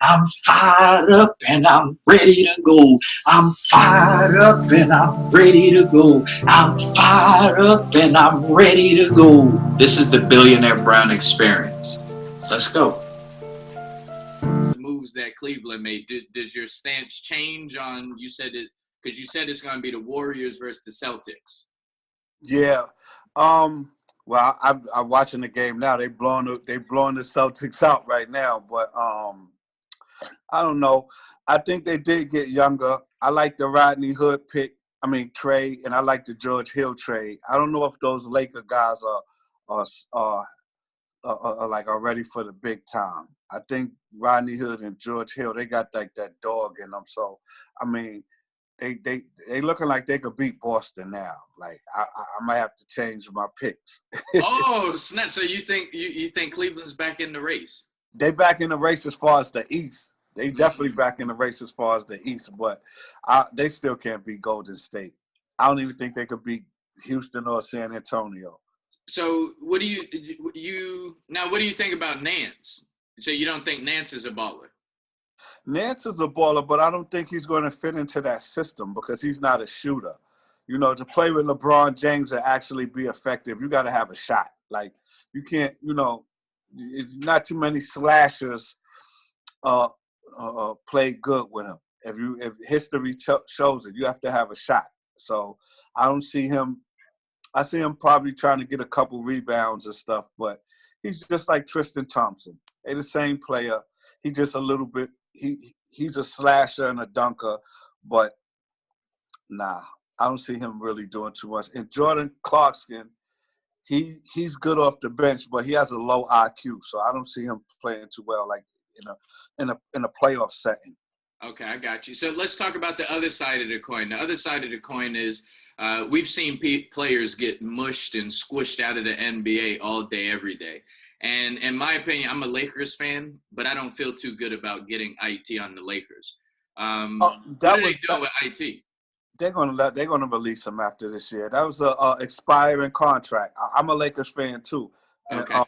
I'm fired up and I'm ready to go. I'm fired up and I'm ready to go. I'm fired up and I'm ready to go. This is the Billionaire Brown experience. Let's go. The moves that Cleveland made, does your stance change on, you said it, because you said it's going to be the Warriors versus the Celtics? Yeah. Well, I'm watching the game now. They blowing the Celtics out right now, but I don't know. I think they did get younger. I like the Rodney Hood trade, and I like the George Hill trade. I don't know if those Laker guys are are, are ready for the big time. I think Rodney Hood and George Hill, they got like that dog in them. So I mean, they looking like they could beat Boston now. Like I might have to change my picks. Oh snap! So you think Cleveland's back in the race? They back in the race as far as the East. They definitely back in the race as far as the East, but they still can't beat Golden State. I don't even think they could beat Houston or San Antonio. So what do you think about Nance? So you don't think Nance is a baller? Nance is a baller, but I don't think he's going to fit into that system because he's not a shooter. You know, to play with LeBron James and actually be effective, you got to have a shot. Like, you can't, it's not too many slashers play good with him. If history shows it, you have to have a shot. So I don't see him. I see him probably trying to get a couple rebounds and stuff, but he's just like Tristan Thompson. They're the same player. He just a little bit. He's a slasher and a dunker, but nah, I don't see him really doing too much. And Jordan Clarkson, he's good off the bench, but he has a low IQ, so I don't see him playing too well, like in a playoff setting. Okay, I got you. So let's talk about the other side of the coin. The other side of the coin is we've seen players get mushed and squished out of the NBA all day, every day. And in my opinion, I'm a Lakers fan, but I don't feel too good about getting IT on the Lakers. What are they doing with IT? They're gonna release him after this year. That was a expiring contract. I'm a Lakers fan too, and Okay.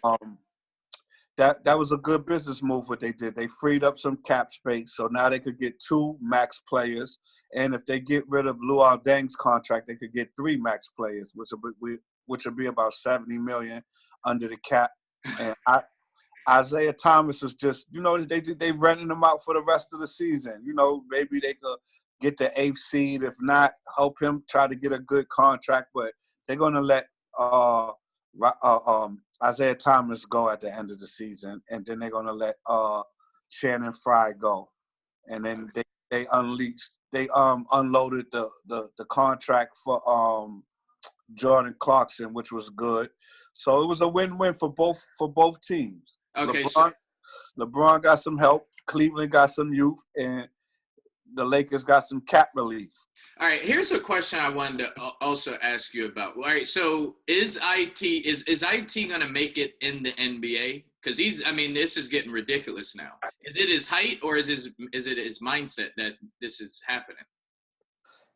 That was a good business move. What they did, they freed up some cap space, so now they could get 2 max players. And if they get rid of Luol Deng's contract, they could get 3 max players, which will be about $70 million under the cap. And Isaiah Thomas is just, they renting him out for the rest of the season. Maybe they could get the 8th seed. If not, help him try to get a good contract. But they're gonna let Isaiah Thomas go at the end of the season, and then they're gonna let Shannon Fry go, and then they unloaded the contract for Jordan Clarkson, which was good. So it was a win-win for both teams. Okay, LeBron got some help, Cleveland got some youth, and the Lakers got some cap relief. All right, here's a question I wanted to also ask you about. All right, so is IT going to make it in the NBA? Because this is getting ridiculous now. Is it his height or is it his mindset that this is happening?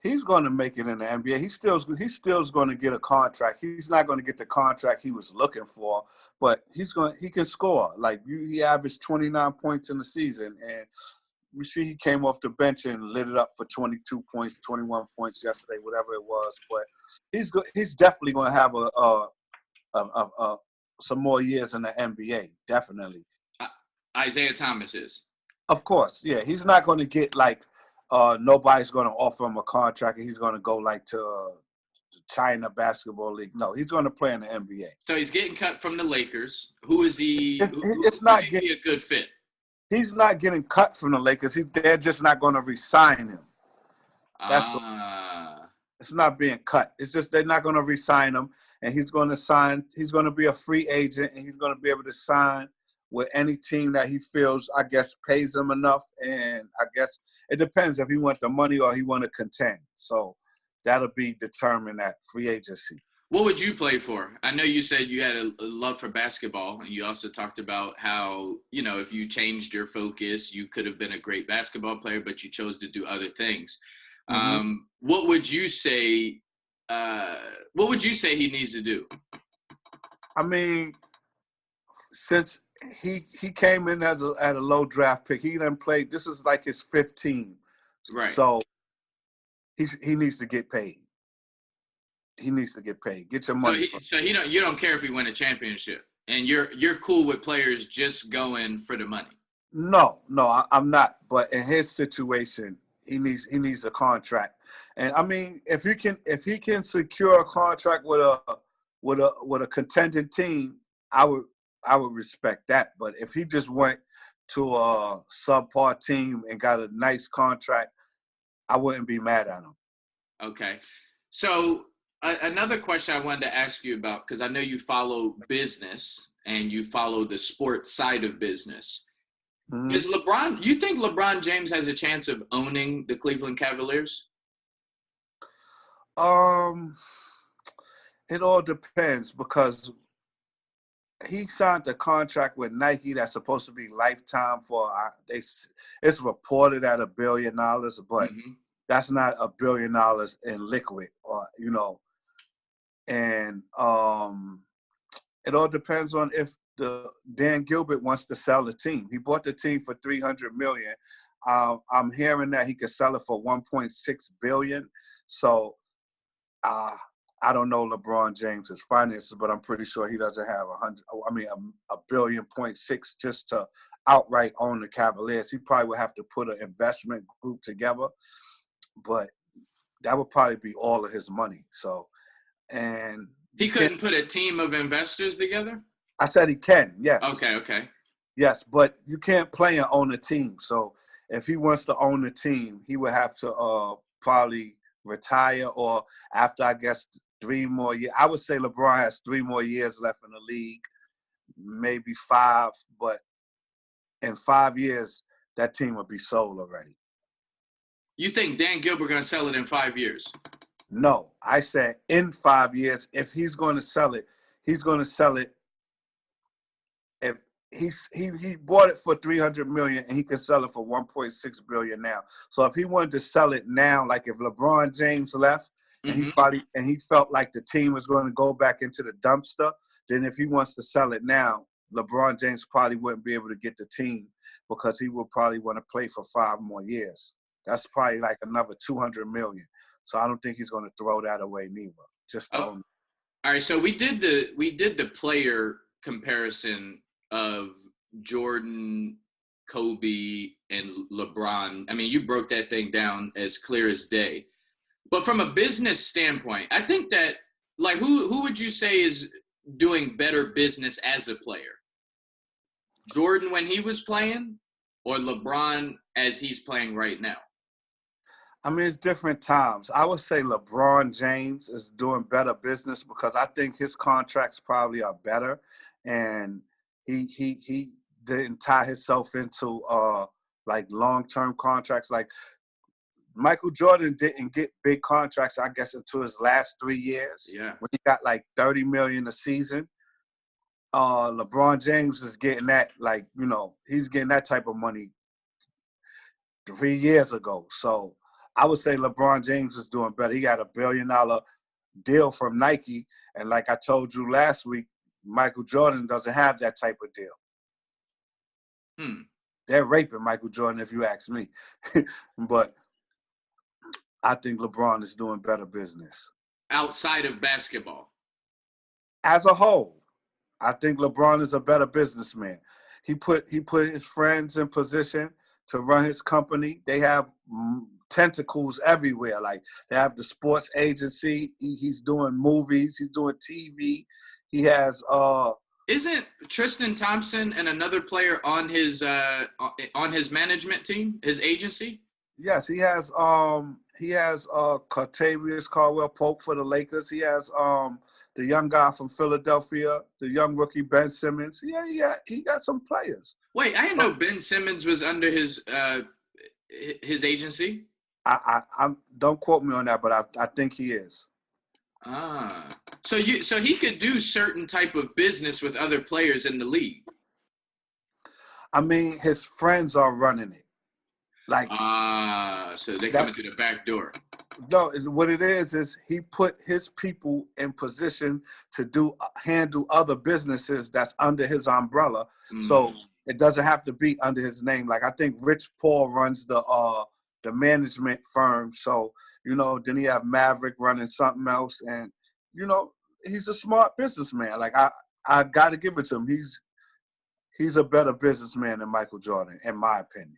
He's going to make it in the NBA. He's still going to get a contract. He's not going to get the contract he was looking for, but he can score. Like he averaged 29 points in the season, and we see he came off the bench and lit it up for 22 points, 21 points yesterday, whatever it was. But he's definitely going to have some more years in the NBA, definitely. Isaiah Thomas is. Of course, yeah. He's not going to get like nobody's going to offer him a contract and he's going to go like to China Basketball League. No, he's going to play in the NBA. So he's getting cut from the Lakers. Who is he? It's not getting a good fit. He's not getting cut from the Lakers. They're just not going to re-sign him. That's it's not being cut. It's just they're not going to re-sign him, and he's going to sign. He's going to be a free agent, and he's going to be able to sign with any team that he feels, I guess, pays him enough. And I guess it depends if he want the money or he want to contend. So that'll be determined at free agency. What would you play for? I know you said you had a love for basketball, and you also talked about how, if you changed your focus, you could have been a great basketball player, but you chose to do other things. Mm-hmm. What would you say he needs to do? I mean, since he came in at a low draft pick. He done played. This is like his 5th team, Right. so he needs to get paid. He needs to get paid. Get your money. So you don't care if he win a championship, and you're cool with players just going for the money. No, I'm not. But in his situation, he needs a contract. And I mean, if he can secure a contract with a contending team, I would respect that. But if he just went to a subpar team and got a nice contract, I wouldn't be mad at him. Okay. So another question I wanted to ask you about, because I know you follow business and you follow the sports side of business. Mm-hmm. You think LeBron James has a chance of owning the Cleveland Cavaliers? It all depends, because he signed a contract with Nike that's supposed to be lifetime for it's reported at $1 billion, but mm-hmm. That's not $1 billion in liquid, or and it all depends on if Dan Gilbert wants to sell the team. He bought the team for $300 million. I'm hearing that he could sell it for $1.6 billion. So I don't know LeBron James's finances, but I'm pretty sure he doesn't have $1 billion just to outright own the Cavaliers. He probably would have to put an investment group together, but that would probably be all of his money. So, and he couldn't put a team of investors together? I said he can, yes. Okay. Yes, but you can't play and own a team. So if he wants to own the team, he would have to probably retire, or after, I guess, 3 more years. I would say LeBron has 3 more years left in the league, maybe 5. But in 5 years, that team would be sold already. You think Dan Gilbert going to sell it in 5 years? No, I said in 5 years. If he's going to sell it, he's going to sell it. If he bought it for $300 million, and he can sell it for $1.6 billion now. So if he wanted to sell it now, like if LeBron James left, mm-hmm. and he felt like the team was going to go back into the dumpster, then if he wants to sell it now, LeBron James probably wouldn't be able to get the team, because he would probably want to play for 5 more years. That's probably like another $200 million. So I don't think he's going to throw that away neither. All right. So we did the player comparison of Jordan, Kobe, and LeBron. I mean, you broke that thing down as clear as day. But from a business standpoint, I think that, like, who would you say is doing better business as a player? Jordan when he was playing, or LeBron as he's playing right now? I mean, it's different times. I would say LeBron James is doing better business, because I think his contracts probably are better, and he didn't tie himself into like long-term contracts. Like Michael Jordan didn't get big contracts, I guess, until his last 3 years. Yeah, when he got like $30 million a season. LeBron James is getting that, like, he's getting that type of money 3 years ago. So I would say LeBron James is doing better. He got $1 billion deal from Nike. And like I told you last week, Michael Jordan doesn't have that type of deal. They're raping Michael Jordan, if you ask me. But I think LeBron is doing better business. Outside of basketball? As a whole, I think LeBron is a better businessman. He put his friends in position to run his company. They have tentacles everywhere. Like, they have the sports agency. He's doing movies. He's doing TV. He has Isn't Tristan Thompson and another player on his management team, his agency? Yes, he has Cartavius Caldwell-Pope for the Lakers. He has the young guy from Philadelphia, the young rookie Ben Simmons. Yeah, he got some players. Wait, I didn't know Ben Simmons was under his agency. I don't quote me on that, but I think he is. So he could do certain type of business with other players in the league. I mean, his friends are running it. Like, so they come into the back door. No, what it is he put his people in position to handle other businesses that's under his umbrella. So it doesn't have to be under his name. Like I think Rich Paul runs the management firm. So, then he have Maverick running something else. And, he's a smart businessman. Like I gotta give it to him. He's a better businessman than Michael Jordan, in my opinion.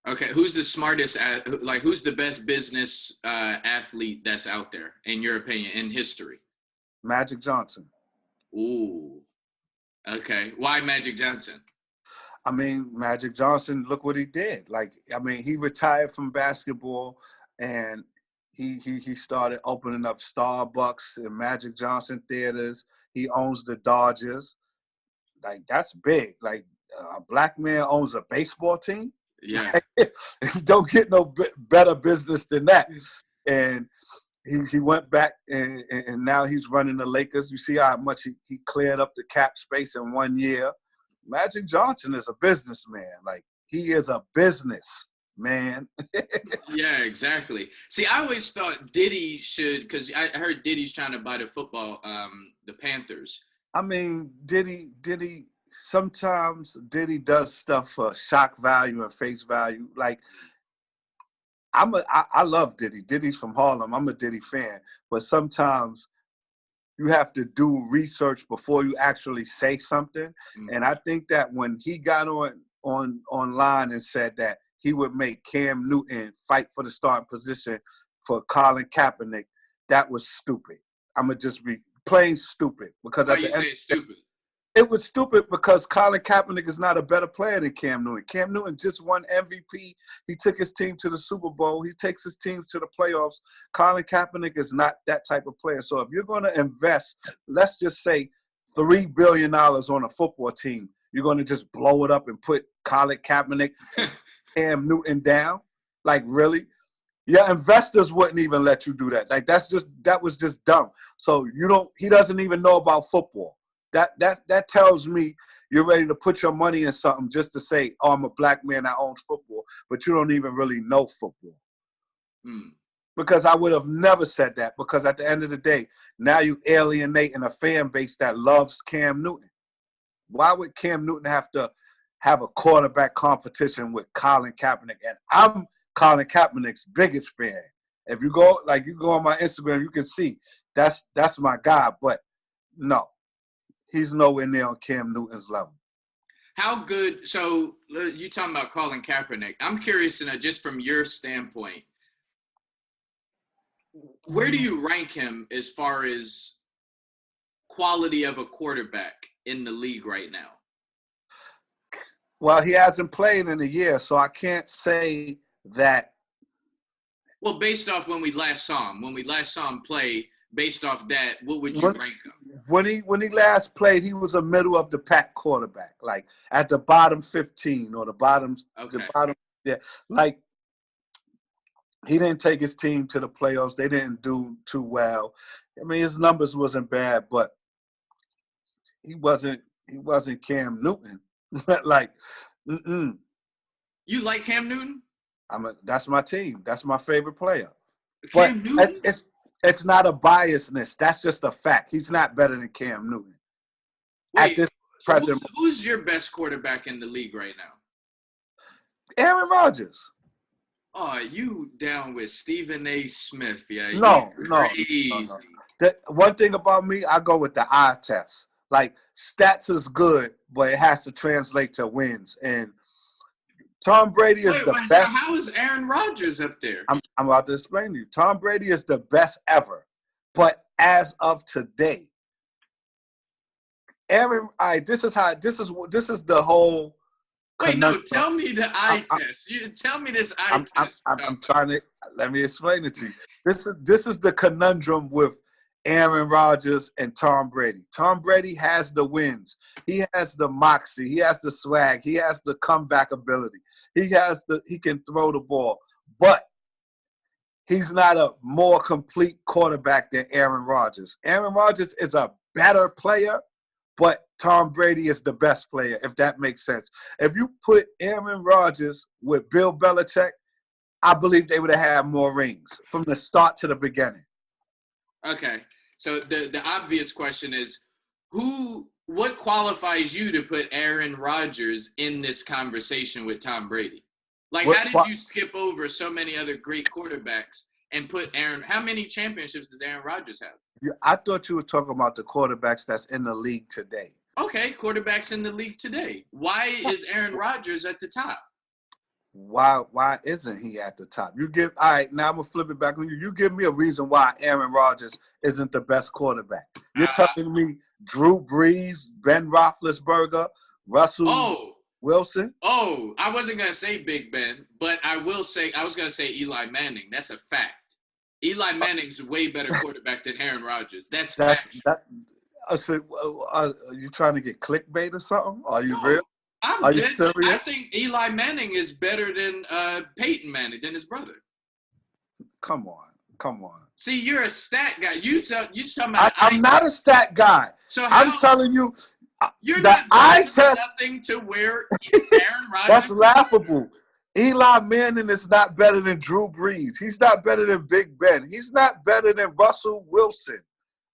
Okay, who's the smartest? Who's the best business athlete that's out there, in your opinion, in history? Magic Johnson. Ooh. Okay, why Magic Johnson? I mean, Magic Johnson. Look what he did. He retired from basketball, and he started opening up Starbucks and Magic Johnson theaters. He owns the Dodgers. Like that's big. Like a black man owns a baseball team. Yeah. Don't get no better business than that. And he went back and now he's running the Lakers. You see how much he cleared up the cap space in 1 year. Magic Johnson is a businessman. Like he is a business man. Yeah, exactly. See, I always thought Diddy should, because I heard Diddy's trying to buy the football, the Panthers. I mean, Diddy. Sometimes Diddy does stuff for shock value and face value. Like I love Diddy. Diddy's from Harlem. I'm a Diddy fan. But sometimes you have to do research before you actually say something. Mm-hmm. And I think that when he got online and said that he would make Cam Newton fight for the starting position for Colin Kaepernick, that was stupid. I'm gonna just be plain stupid because why you say stupid? It was stupid because Colin Kaepernick is not a better player than Cam Newton. Cam Newton just won MVP. He took his team to the Super Bowl. He takes his team to the playoffs. Colin Kaepernick is not that type of player. So if you're going to invest, let's just say $3 billion on a football team, you're going to just blow it up and put Colin Kaepernick, Cam Newton down? Like, really? Your investors wouldn't even let you do that. Like, that was just dumb. So he doesn't even know about football. That tells me you're ready to put your money in something just to say, oh, I'm a black man that owns football, but you don't even really know football. Because I would have never said that, because at the end of the day, now you alienating a fan base that loves Cam Newton. Why would Cam Newton have to have a quarterback competition with Colin Kaepernick? And I'm Colin Kaepernick's biggest fan. If you go on my Instagram, you can see that's my guy, but no. He's nowhere near on Cam Newton's level. How good? So you talking about Colin Kaepernick? I'm curious to know, just from your standpoint, where do you rank him as far as quality of a quarterback in the league right now? Well, he hasn't played in a year, so I can't say that. Well, based off when we last saw him play, based off that, what would you rank him? When he last played, he was a middle of the pack quarterback, like at the bottom 15 or the bottom. Yeah, like he didn't take his team to the playoffs. They didn't do too well. I mean, his numbers wasn't bad, but he wasn't Cam Newton. Like, You like Cam Newton? That's my team. That's my favorite player. Cam Newton? It's not a biasness. That's just a fact. He's not better than Cam Newton. Wait, at this present, who's your best quarterback in the league right now? Aaron Rodgers. Oh, you down with Stephen A. Smith? Yeah. No. One thing about me, I go with the eye test. Like, stats is good, but it has to translate to wins. And Tom Brady is the best. So how is Aaron Rodgers up there? I'm about to explain to you. Tom Brady is the best ever. But as of today, this is the whole. Wait, no, tell me the eye test. Tell me this eye test. I'm trying to, let me explain it to you. This is the conundrum with Aaron Rodgers and Tom Brady. Tom Brady has the wins. He has the moxie. He has the swag. He has the comeback ability. He can throw the ball. But he's not a more complete quarterback than Aaron Rodgers. Aaron Rodgers is a better player, but Tom Brady is the best player, if that makes sense. If you put Aaron Rodgers with Bill Belichick, I believe they would have had more rings from the start to the beginning. Okay. So the obvious question is, what qualifies you to put Aaron Rodgers in this conversation with Tom Brady? Like, how did you skip over so many other great quarterbacks and put Aaron? How many championships does Aaron Rodgers have? I thought you were talking about the quarterbacks that's in the league today. Okay, quarterbacks in the league today. Why is Aaron Rodgers at the top? Why isn't he at the top? All right, now I'm gonna flip it back on you. You give me a reason why Aaron Rodgers isn't the best quarterback. You're telling me Drew Brees, Ben Roethlisberger, Russell Wilson? Oh, I wasn't gonna say Big Ben, but I was gonna say Eli Manning. That's a fact. Eli Manning's a way better quarterback than Aaron Rodgers. That's fact. Are you trying to get clickbait or something? Are you real? Are you serious? I think Eli Manning is better than Peyton Manning, than his brother. Come on. See, you're a stat guy. You talking about? I'm not a stat guy. So I'm telling you, you're the eye test nothing to where Aaron Rodgers. That's laughable. Eli Manning is not better than Drew Brees. He's not better than Big Ben. He's not better than Russell Wilson.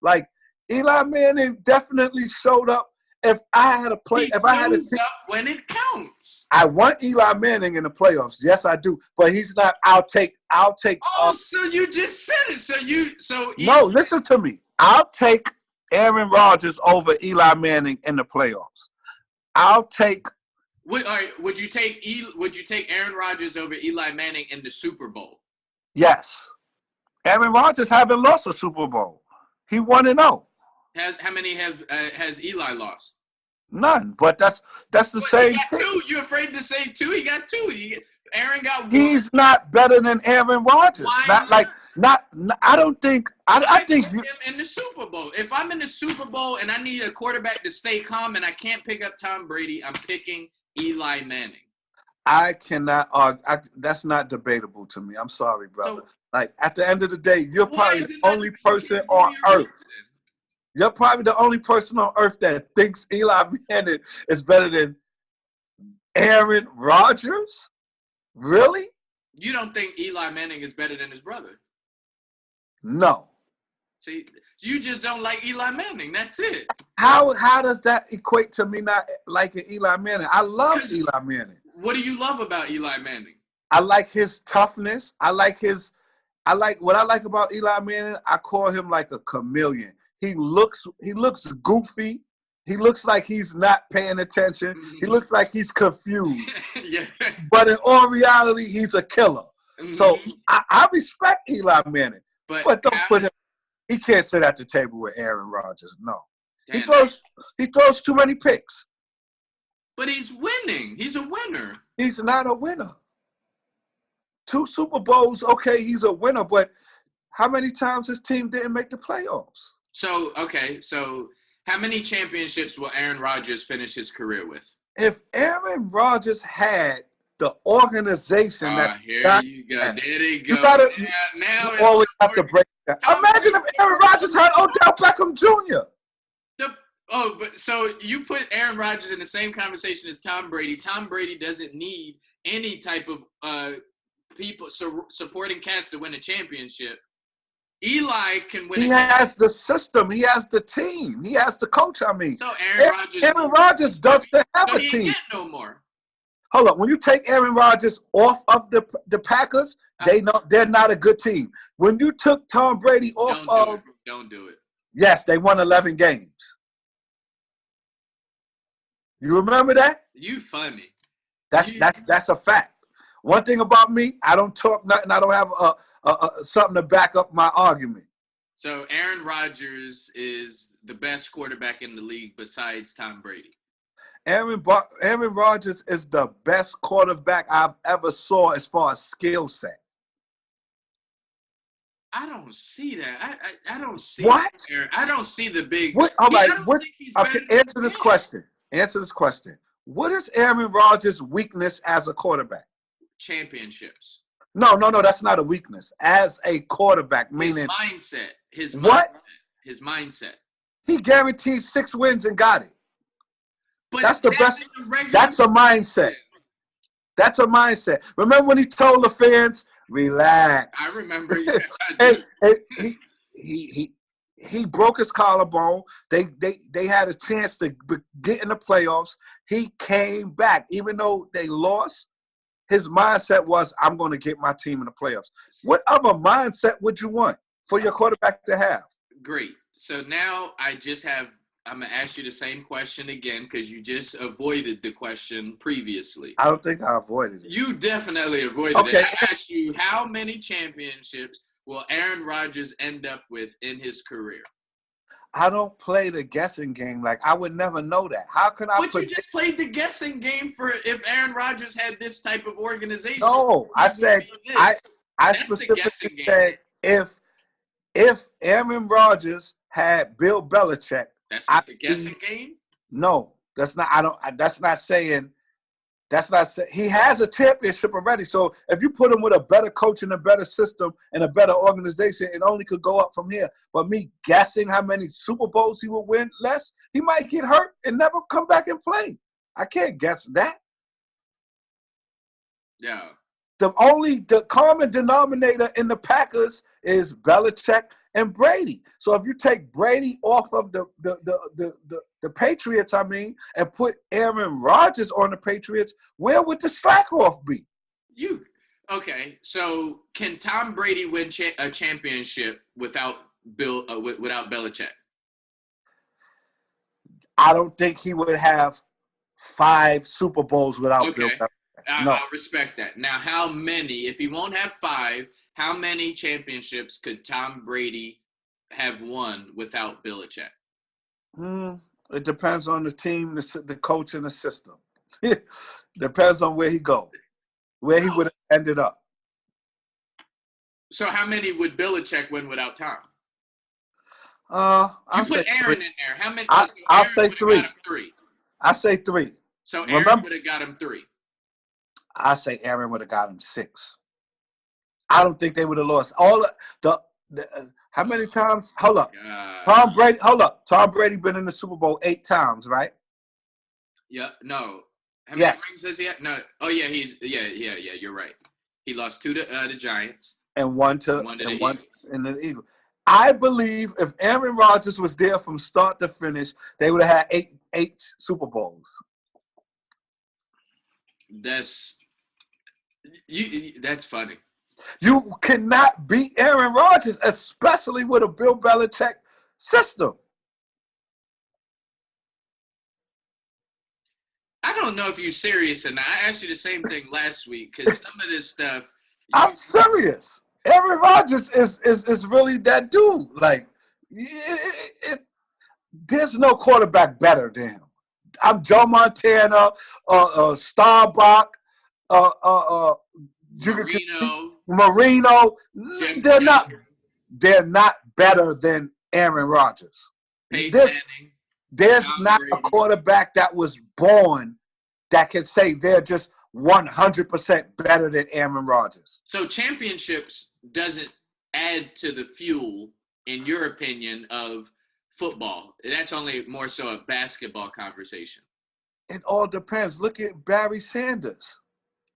Like, Eli Manning definitely showed up. If I had a play, if I had a team, up when it counts. I want Eli Manning in the playoffs. Yes, I do. But he's not. I'll take. Oh, so you just said it. No, listen to me. I'll take Aaron Rodgers over Eli Manning in the playoffs. I'll take. Would you take Aaron Rodgers over Eli Manning in the Super Bowl? Yes. Aaron Rodgers haven't lost a Super Bowl. He 1-0. How many has Eli lost? None. But that's the same thing. He got 2. You afraid to say 2? He got 2. Aaron got 1. He's not better than Aaron Rodgers. Why not? I don't think. I think him in the Super Bowl. If I'm in the Super Bowl and I need a quarterback to stay calm and I can't pick up Tom Brady, I'm picking Eli Manning. I cannot argue. That's not debatable to me. I'm sorry, brother. So, at the end of the day, you're probably the only person on earth. You're probably the only person on earth that thinks Eli Manning is better than Aaron Rodgers? Really? You don't think Eli Manning is better than his brother? No. See, you just don't like Eli Manning. That's it. How does that equate to me not liking Eli Manning? I love Eli Manning. What do you love about Eli Manning? I like his toughness. What I like about Eli Manning, I call him like a chameleon. He looks goofy. He looks like he's not paying attention. Mm-hmm. He looks like he's confused. Yeah. But in all reality, he's a killer. Mm-hmm. So I respect Eli Manning. But don't put him. He can't sit at the table with Aaron Rodgers. No. Damn, he throws too many picks. But he's winning. He's a winner. He's not a winner. 2 Super Bowls, okay, he's a winner, but how many times his team didn't make the playoffs? So how many championships will Aaron Rodgers finish his career with? If Aaron Rodgers had the organization here you go. There they go. Now you always have to break that. Imagine if Aaron Rodgers had Odell Beckham Jr. But so you put Aaron Rodgers in the same conversation as Tom Brady. Tom Brady doesn't need any type of people supporting cast to win a championship. Eli can win. He has the system. He has the team. He has the coach. I mean, so Aaron Rodgers doesn't have a team. He ain't no more. Hold on. When you take Aaron Rodgers off of the Packers, they're not a good team. When you took Tom Brady off don't do it. Yes, they won 11 games. You remember that? You funny. That's a fact. One thing about me, I don't talk nothing. I don't have something to back up my argument. So Aaron Rodgers is the best quarterback in the league besides Tom Brady. Aaron Rodgers is the best quarterback I've ever saw as far as skill set. I don't see that. I don't see what? I don't see the big. What? All right. Okay, answer this question. Answer this question. What is Aaron Rodgers' weakness as a quarterback? Championships. No. That's not a weakness. As a quarterback, meaning his mindset. What? His mindset. He guaranteed 6 wins and got it. But that's the best. That's a mindset. That's a mindset. Remember when he told the fans, Relax. I remember. Yeah, I do. He broke his collarbone. They had a chance to get in the playoffs. He came back. Even though they lost, his mindset was, I'm going to get my team in the playoffs. What other mindset would you want for your quarterback to have? Great. So now I'm going to ask you the same question again because you just avoided the question previously. I don't think I avoided it. You definitely avoided it. I asked you, how many championships will Aaron Rodgers end up with in his career? I don't play the guessing game. Like, I would never know that. How can I? But you just played the guessing game for if Aaron Rodgers had this type of organization. No, I said I specifically said if Aaron Rodgers had Bill Belichick. That's not the guessing game? No, that's not. That's not saying. He has a championship already. So if you put him with a better coach and a better system and a better organization, it only could go up from here. But me guessing how many Super Bowls he will win less, he might get hurt and never come back and play. I can't guess that. Yeah. The common denominator in the Packers is Belichick and Brady. So if you take Brady off of the Patriots, and put Aaron Rodgers on the Patriots, where would the slack off be? Okay? So can Tom Brady win a championship without Belichick? I don't think he would have 5 Super Bowls without Bill Belichick. No. I respect that. Now, how many? If he won't have 5, how many championships could Tom Brady have won without Belichick? It depends on the team, the coach, and the system. Depends on where he go, where he would have ended up. So how many would Belichick win without Tom? You put Aaron in there. How many? I'll say 3. I say 3. So Aaron would have got him 3. I say Aaron would have got him 6. I don't think they would have lost all how many times? Hold up. Tom Brady. Hold up. Tom Brady been in the Super Bowl 8 times, right? Yeah. No. How many rings does he have? No. Oh yeah. Yeah. You're right. He lost 2 to the Giants and one in the Eagles. I believe if Aaron Rodgers was there from start to finish, they would have had 8 Super Bowls. That's funny. You cannot beat Aaron Rodgers, especially with a Bill Belichick system. I don't know if you're serious or not. I asked you the same thing last week because some of this stuff. I'm serious. Aaron Rodgers is really that dude. Like, there's no quarterback better than him. I'm Joe Montana, Starbuck, Marino. They're not better than Aaron Rodgers. There's not a quarterback that was born that can say they're just 100% better than Aaron Rodgers. So championships doesn't add to the fuel, in your opinion, of football. That's only more so a basketball conversation. It all depends. Look at Barry Sanders.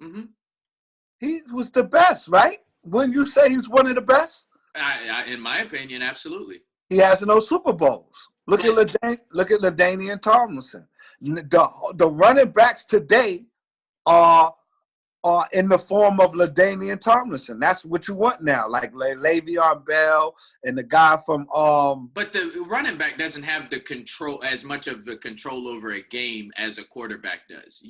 Mm-hmm. He was the best, right? Wouldn't you say he's one of the best? In my opinion, absolutely. He has no Super Bowls. Look at LaDainian Tomlinson. The running backs today are in the form of LaDainian Tomlinson. That's what you want now, like Le'Veon Bell and the guy from But the running back doesn't have the control, as much of the control over a game as a quarterback does.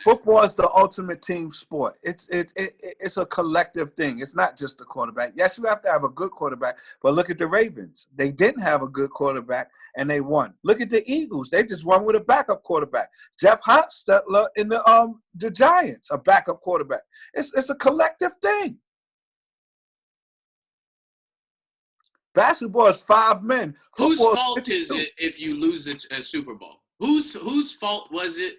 Football is the ultimate team sport. It's a collective thing. It's not just the quarterback. Yes, you have to have a good quarterback, but look at the Ravens. They didn't have a good quarterback and they won. Look at the Eagles. They just won with a backup quarterback. Jeff Hostetler in the Giants, a backup quarterback. It's a collective thing. Basketball is 5 men. Whose fault is it if you lose a Super Bowl? Whose fault was it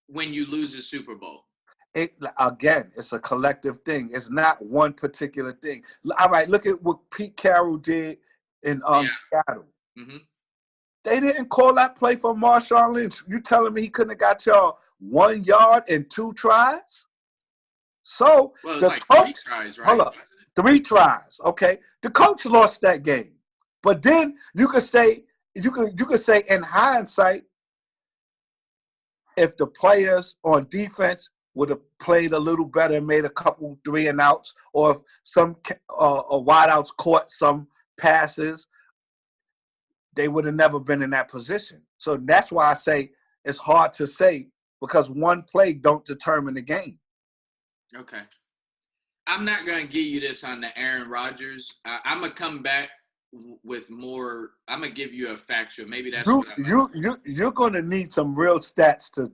when you lose a Super Bowl? It's a collective thing. It's not one particular thing. All right, look at what Pete Carroll did in Seattle. Mm-hmm. They didn't call that play for Marshawn Lynch. You telling me he couldn't have got y'all 1 yard and 2 tries? So Well, it's the like coach, 3 tries, right? hold up, 3 tries. Okay, the coach lost that game, but then you could say in hindsight, if the players on defense would have played a little better and made a couple 3-and-outs, or if some wideouts caught some passes, they would have never been in that position. So that's why I say it's hard to say, because one play don't determine the game. Okay. I'm not going to give you this on the Aaron Rodgers. I'm going to come back with more. I'm going to give you a factual. Maybe that's what I'm You're going to need some real stats to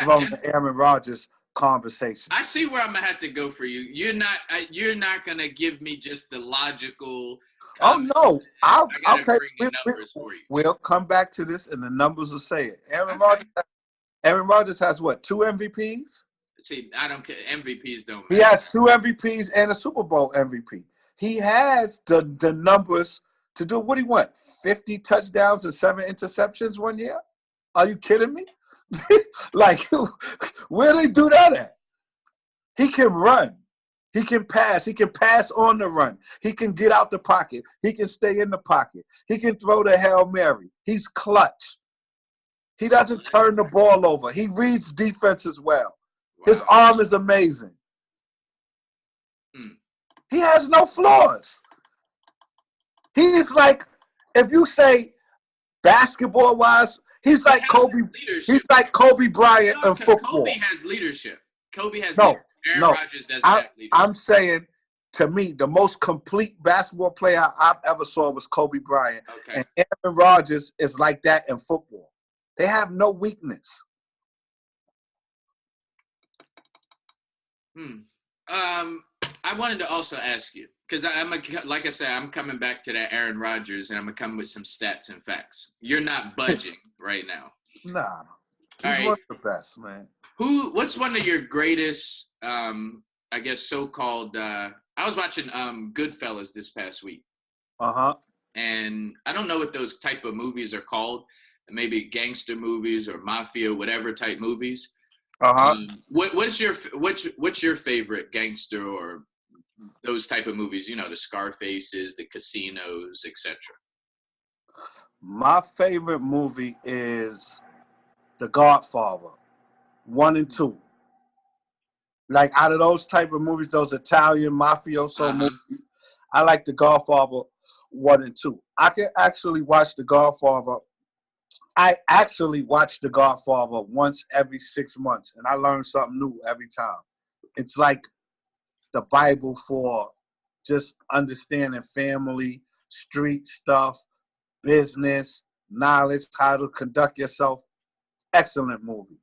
throw in the Aaron Rodgers conversation. I see where I'm going to have to go for you. You're not going to give me just the logical. Oh no! Okay. Bring the numbers for you. We'll come back to this, and the numbers will say it. Aaron Rodgers has what? 2 MVPs? See, I don't care. MVPs don't matter. He has 2 MVPs and a Super Bowl MVP. He has the numbers to do what he want. 50 touchdowns and 7 interceptions one year? Are you kidding me? Like, where do they do that at? He can run. He can pass. He can pass on the run. He can get out the pocket. He can stay in the pocket. He can throw the Hail Mary. He's clutch. He doesn't turn the ball over. He reads defense as well. Wow. His arm is amazing. He has no flaws. He's like, if you say basketball-wise, he's like Kobe. He's like Kobe Bryant in football. Kobe has leadership. Kobe has leadership. Aaron Rodgers doesn't have leadership. I'm saying, to me, the most complete basketball player I've ever saw was Kobe Bryant. Okay. And Aaron Rodgers is like that in football. They have no weakness. I wanted to also ask you, because like I said, I'm coming back to that Aaron Rodgers, and I'm going to come with some stats and facts. You're not budging right now. Nah. He's one of the best, man. What's one of your greatest, I guess, so-called, I was watching Goodfellas this past week. Uh-huh. And I don't know what those type of movies are called. Maybe gangster movies or mafia, whatever type movies. Uh-huh. What's your favorite gangster or those type of movies? You know, the Scarfaces, the Casinos, etc. My favorite movie is The Godfather, 1 and 2. Like, out of those type of movies, those Italian mafioso movies, I like The Godfather 1 and 2. I can actually watch The Godfather. I actually watch The Godfather once every 6 months, and I learn something new every time. It's like the Bible for just understanding family, street stuff, business, knowledge, how to conduct yourself. Excellent movie.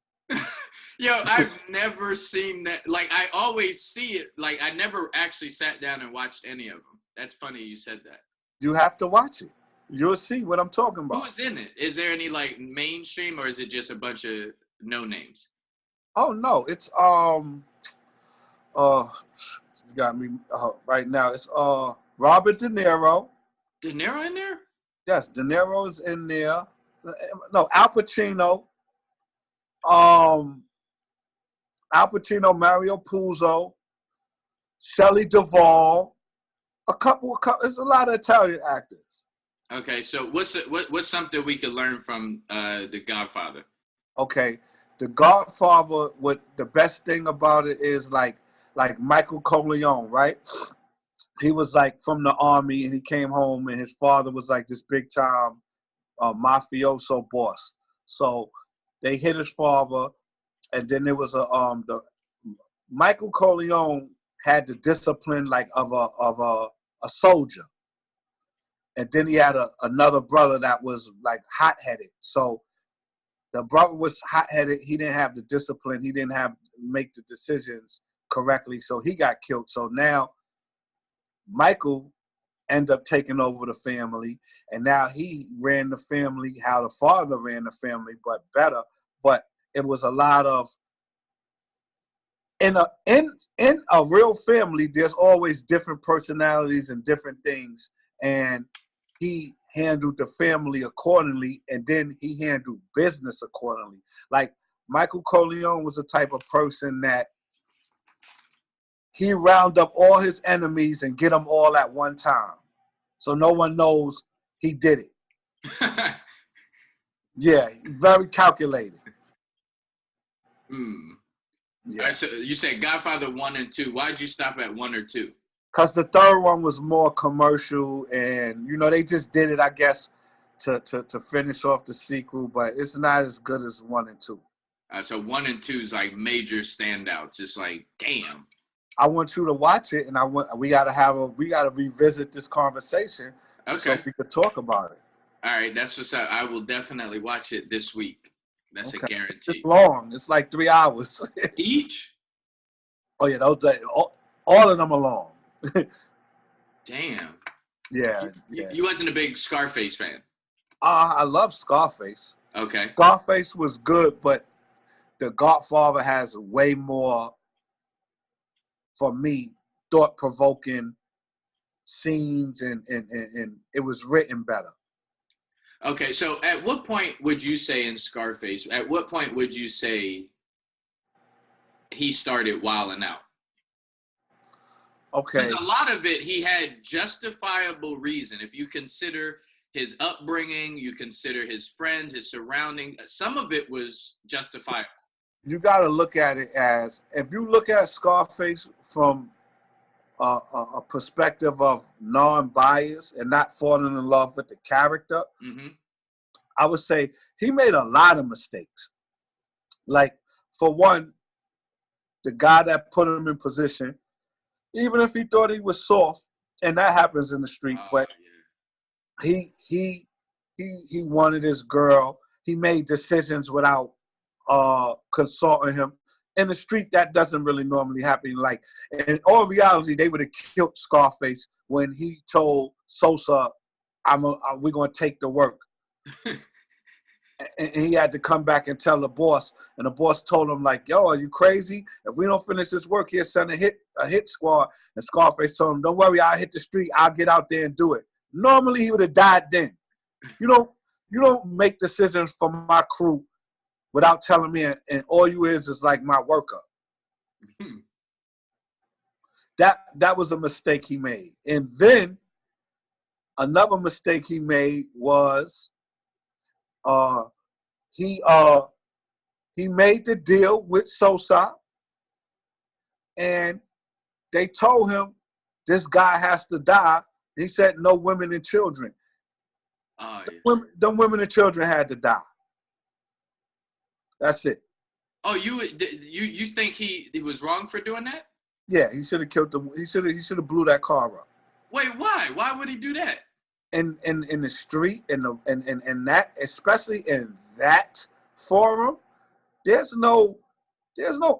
Yo, I've never seen that. Like, I always see it. Like, I never actually sat down and watched any of them. That's funny you said that. You have to watch it. You'll see what I'm talking about. Who's in it? Is there any, like, mainstream, or is it just a bunch of no-names? Oh, no. It's, you got me right now. It's, Robert De Niro. De Niro in there? Yes, De Niro's in there. No, Al Pacino. Al Pacino, Mario Puzo, Shelley Duvall, there's a lot of Italian actors. Okay, so what's something we could learn from The Godfather? Okay, The Godfather, what the best thing about it is like Michael Corleone, right? He was like from the army, and he came home, and his father was like this big time mafioso boss. So they hit his father, and then there was the Michael Corleone had the discipline like of a soldier, and then he had another brother that was like hot-headed. So the brother was hot-headed. He didn't have the discipline. He didn't make the decisions correctly, so he got killed. So now Michael ended up taking over the family, and now he ran the family how the father ran the family, but better. But it was a lot of in a real family, there's always different personalities and different things, and he handled the family accordingly, and then he handled business accordingly. Like Michael Corleone was the type of person that he round up all his enemies and get them all at one time, so no one knows he did it. Yeah, very calculated. Yeah. All right, so you said Godfather 1 and 2. Why'd you stop at 1 or 2? Because the third one was more commercial, and they just did it, I guess, to finish off the sequel, but it's not as good as 1 and 2. So 1 and 2 is like major standouts. It's like, damn. I want you to watch it, and we gotta revisit this conversation, so we could talk about it. All right, that's what's up. I will definitely watch it this week. That's a guarantee. It's long. It's like 3 hours each. Oh yeah, all of them are long. Damn. Yeah. You wasn't a big Scarface fan. I love Scarface. Okay. Scarface was good, but The Godfather has way more, for me, thought-provoking scenes, and it was written better. Okay, so at what point would you say in Scarface, at what point would you say he started wilding out? Okay. Because a lot of it, he had justifiable reason. If you consider his upbringing, you consider his friends, his surrounding, some of it was justifiable. You got to look at it as, if you look at Scarface from a perspective of non-bias and not falling in love with the character, I would say he made a lot of mistakes. Like, for one, the guy that put him in position, even if he thought he was soft, and that happens in the street, but he wanted his girl. He made decisions without consulting him. In the street, that doesn't really normally happen. Like, in all reality, they would have killed Scarface when he told Sosa, we're going to take the work. And he had to come back and tell the boss. And the boss told him, like, yo, are you crazy? If we don't finish this work here, send a hit squad. And Scarface told him, don't worry, I'll hit the street. I'll get out there and do it. Normally, he would have died then. You don't make decisions for my crew without telling me, and all you is like my worker. That was a mistake he made. And then another mistake he made was he made the deal with Sosa, and they told him this guy has to die. He said no women and children. Them women and children had to die. That's it. Oh, you think he was wrong for doing that? Yeah, he should have killed them. He should have blew that car up. Wait, why? Why would he do that? In the street, in that, especially in that forum, there's no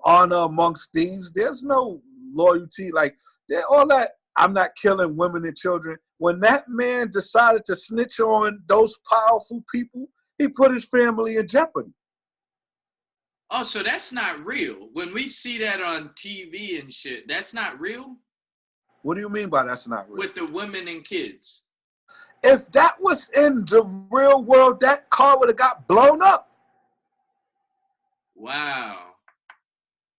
honor amongst thieves. There's no loyalty. Like, all that. I'm not killing women and children. When that man decided to snitch on those powerful people, he put his family in jeopardy. Oh, so that's not real. When we see that on TV and shit, that's not real? What do you mean by that's not real? With the women and kids. If that was in the real world, that car would have got blown up. Wow.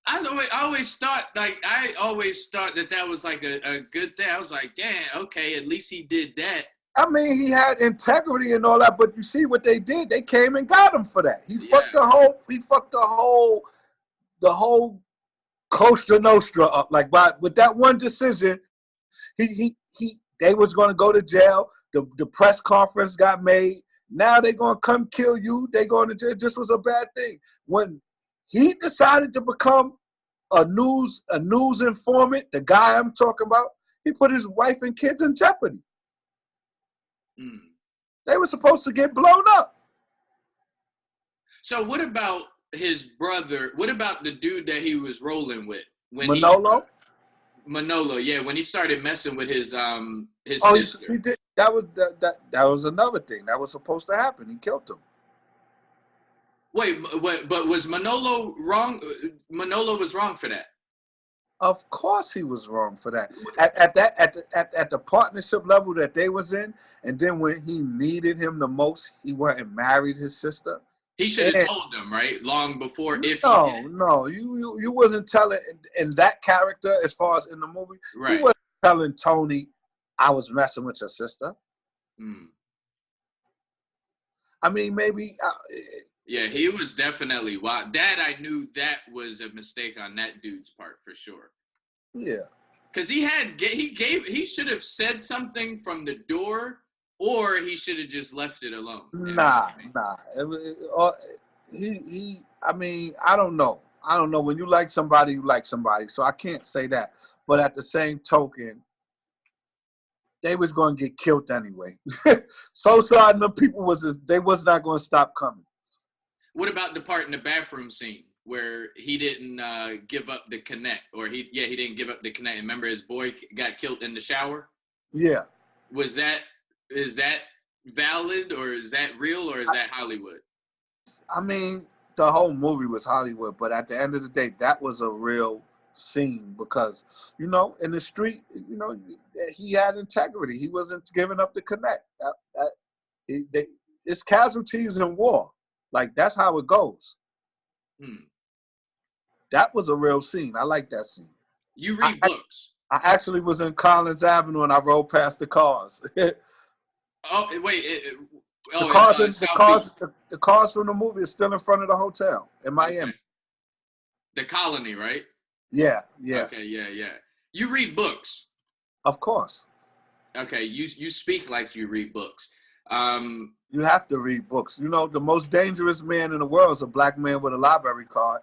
I always thought that was like a good thing. I was like, damn, okay, at least he did that. I mean, he had integrity and all that, but you see what they did? They came and got him for that. He fucked the whole Costa Nostra up. Like, with that one decision, they was going to go to jail. The press conference got made. Now they're going to come kill you. They going to jail. This was a bad thing. When he decided to become a news informant, the guy I'm talking about, he put his wife and kids in jeopardy. They were supposed to get blown up. So what about his brother? What about the dude that he was rolling with? Manolo? Manolo, yeah. When he started messing with his sister. He did. That was another thing that was supposed to happen. He killed him. Wait, but was Manolo wrong? Manolo was wrong for that. Of course he was wrong for that. At the partnership level that they was in, and then when he needed him the most, he went and married his sister. He should have told them, right? Long before, if he did. No, you wasn't telling in that character as far as in the movie. Right. He wasn't telling Tony, I was messing with your sister. I mean, maybe. Yeah, he was definitely wild. That I knew that was a mistake on that dude's part for sure. Yeah. Because he should have said something from the door, or he should have just left it alone. Nah. I mean, I don't know. When you like somebody, you like somebody. So I can't say that. But at the same token, they was going to get killed anyway. Sosa and the people they was not going to stop coming. What about the part in the bathroom scene where he didn't give up the connect, or he didn't give up the connect? Remember his boy got killed in the shower? Yeah. Is that valid, or is that real, or is that Hollywood? I mean, the whole movie was Hollywood, but at the end of the day, that was a real scene because, in the street, he had integrity. He wasn't giving up the connect. It's casualties in war. Like, that's how it goes. That was a real scene. I like that scene. You read books. I actually was in Collins Avenue and I rode past the cars. Oh, wait. The cars from the movie is still in front of the hotel in Miami. Okay. The Colony, right? Yeah. Okay, yeah. You read books. Of course. Okay, you speak like you read books. You have to read books. The most dangerous man in the world is a black man with a library card.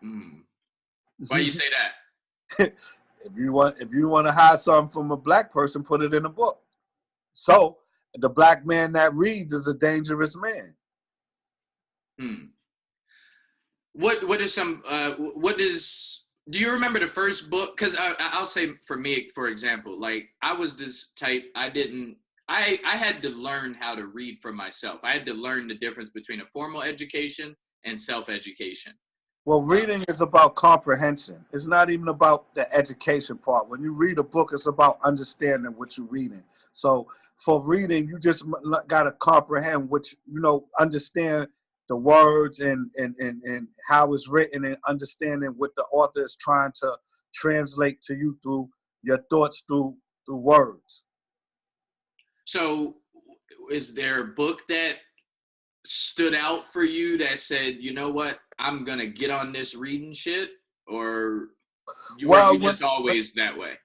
Why you say that? If you want to hide something from a black person, put it in a book. So the black man that reads is a dangerous man. Do you remember the first book? Because I'll say for me, for example, like I was this type, I had to learn how to read for myself. I had to learn the difference between a formal education and self-education. Well, reading is about comprehension. It's not even about the education part. When you read a book, it's about understanding what you're reading. So for reading, you just got to comprehend understand the words and how it's written and understanding what the author is trying to translate to you through your thoughts through words. So is there a book that stood out for you that said, you know what, I'm going to get on this reading shit? Or were you just always that way?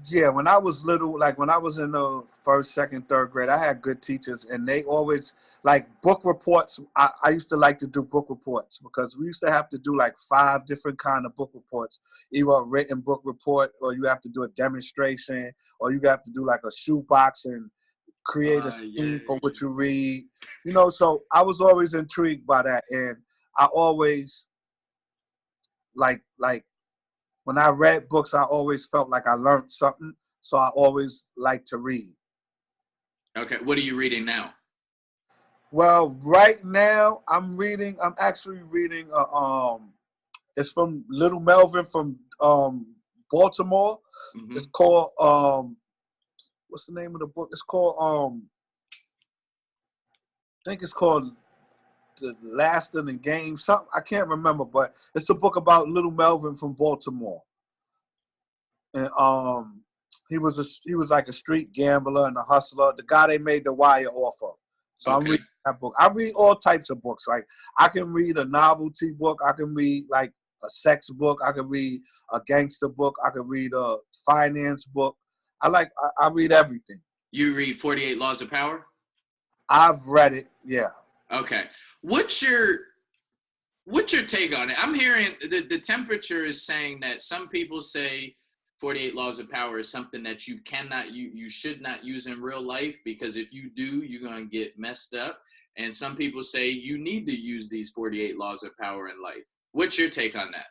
Yeah, when I was little, like when I was in the first, second, third grade, I had good teachers, and they always, like book reports. I used to like to do book reports because we used to have to do like 5 different kind of book reports, either a written book report, or you have to do a demonstration, or you have to do like a shoebox and create a scheme for what you read. So I was always intrigued by that, and I always like when I read books, I always felt like I learned something. So I always like to read. Okay, what are you reading now? Well, right now I'm actually reading it's from Little Melvin from Baltimore. Mm-hmm. It's called what's the name of the book? It's called I think it's called The Last in the Game. Something I can't remember, but it's a book about Little Melvin from Baltimore. And he was like a street gambler and a hustler. The guy they made The Wire off of. So I'm reading that book. I read all types of books. Like I can read a novelty book. I can read like a sex book. I can read a gangster book. I can read a finance book. I read everything. You read 48 Laws of Power? I've read it, yeah. Okay. What's your take on it? I'm hearing the temperature is saying that some people say 48 Laws of Power is something that you should not use in real life, because if you do, you're going to get messed up. And some people say you need to use these 48 Laws of Power in life. What's your take on that?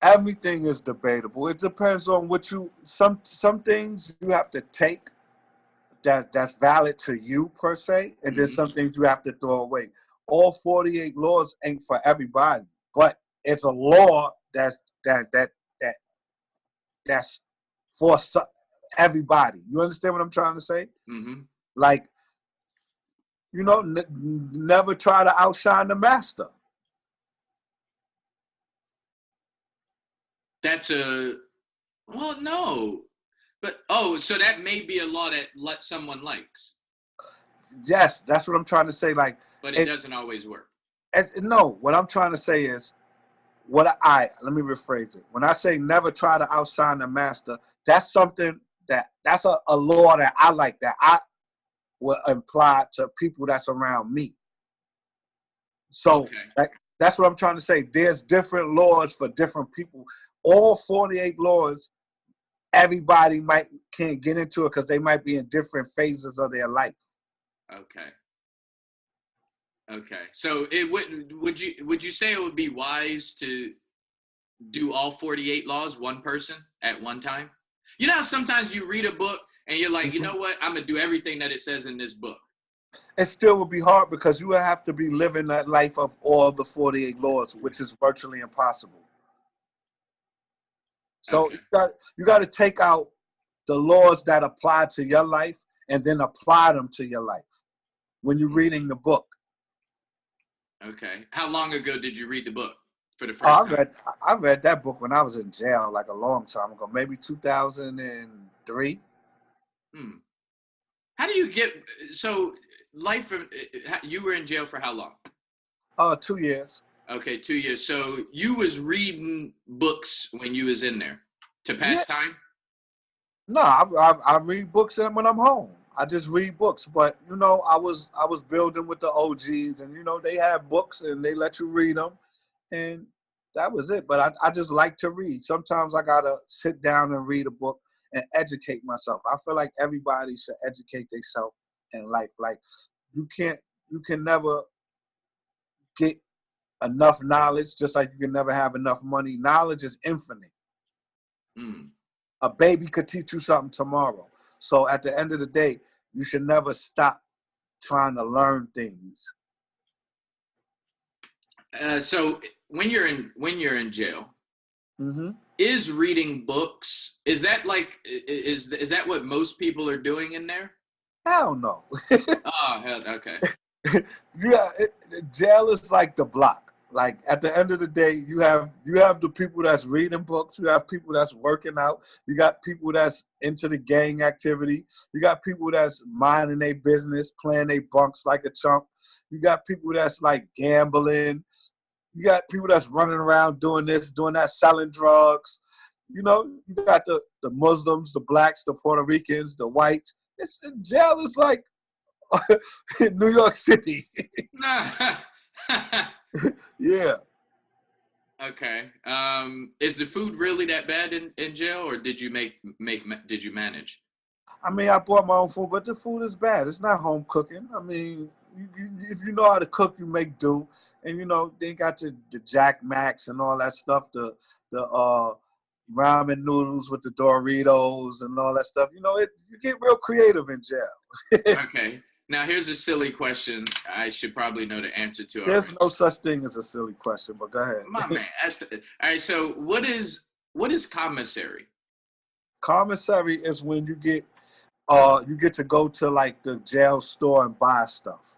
Everything is debatable. It depends on what some things you have to take that's valid to you per se, and then some things you have to throw away. All 48 laws ain't for everybody, but it's a law that's for everybody. You understand what I'm trying to say? Mm-hmm. Like You know, never try to outshine the master. That's well, no. But, so that may be a law that someone likes. Yes, that's what I'm trying to say. Like, but it doesn't always work. No, what I'm trying to say is, let me rephrase it. When I say never try to outshine the master, that's something that's a law that I like, that I will apply to people that's around me. So that's what I'm trying to say. There's different laws for different people. All 48 laws, everybody can't get into it because they might be in different phases of their life. Okay. So would you say it would be wise to do all 48 laws one person at one time? You know how sometimes you read a book and you're like, you know what, I'm gonna do everything that it says in this book. It still would be hard because you would have to be living that life of all the 48 laws, which is virtually impossible. So you got to take out the laws that apply to your life and then apply them to your life when you're reading the book. Okay. How long ago did you read the book for the first time? I read that book when I was in jail, like a long time ago, maybe 2003. How do you get you were in jail for how long? 2 years. Okay, 2 years. So you was reading books when you was in there to pass time? No, I read books when I'm home. I just read books. But, you know, I was building with the OGs, and, you know, they have books and they let you read them. And that was it. But I just like to read. Sometimes I got to sit down and read a book and educate myself. I feel like everybody should educate themselves in life. Like, you can never get enough knowledge, just like you can never have enough money. Knowledge is infinite. A baby could teach you something tomorrow. So at the end of the day, you should never stop trying to learn things. So when you're in jail, is reading books, is that what most people are doing in there? Hell no. Oh, hell, okay. Jail is like the block. Like, at the end of the day, you have the people that's reading books. You have people that's working out. You got people that's into the gang activity. You got people that's minding their business, playing their bunks like a chump. You got people that's like gambling. You got people that's running around doing this, doing that, selling drugs. You know, you got the Muslims, the blacks, the Puerto Ricans, the whites. Jail is like New York City. Yeah. Okay. Is the food really that bad in jail, or did you did you manage? I mean, I bought my own food, but the food is bad. It's not home cooking. I mean, if you know how to cook, you make do. And, you know, they got the Jack Max and all that stuff, the ramen noodles with the Doritos and all that stuff. You know, you get real creative in jail. Okay. Now, here's a silly question I should probably know the answer to. There's no such thing as a silly question, but go ahead. My man. All right, so what is commissary? Commissary is when you get to go to, like, the jail store and buy stuff.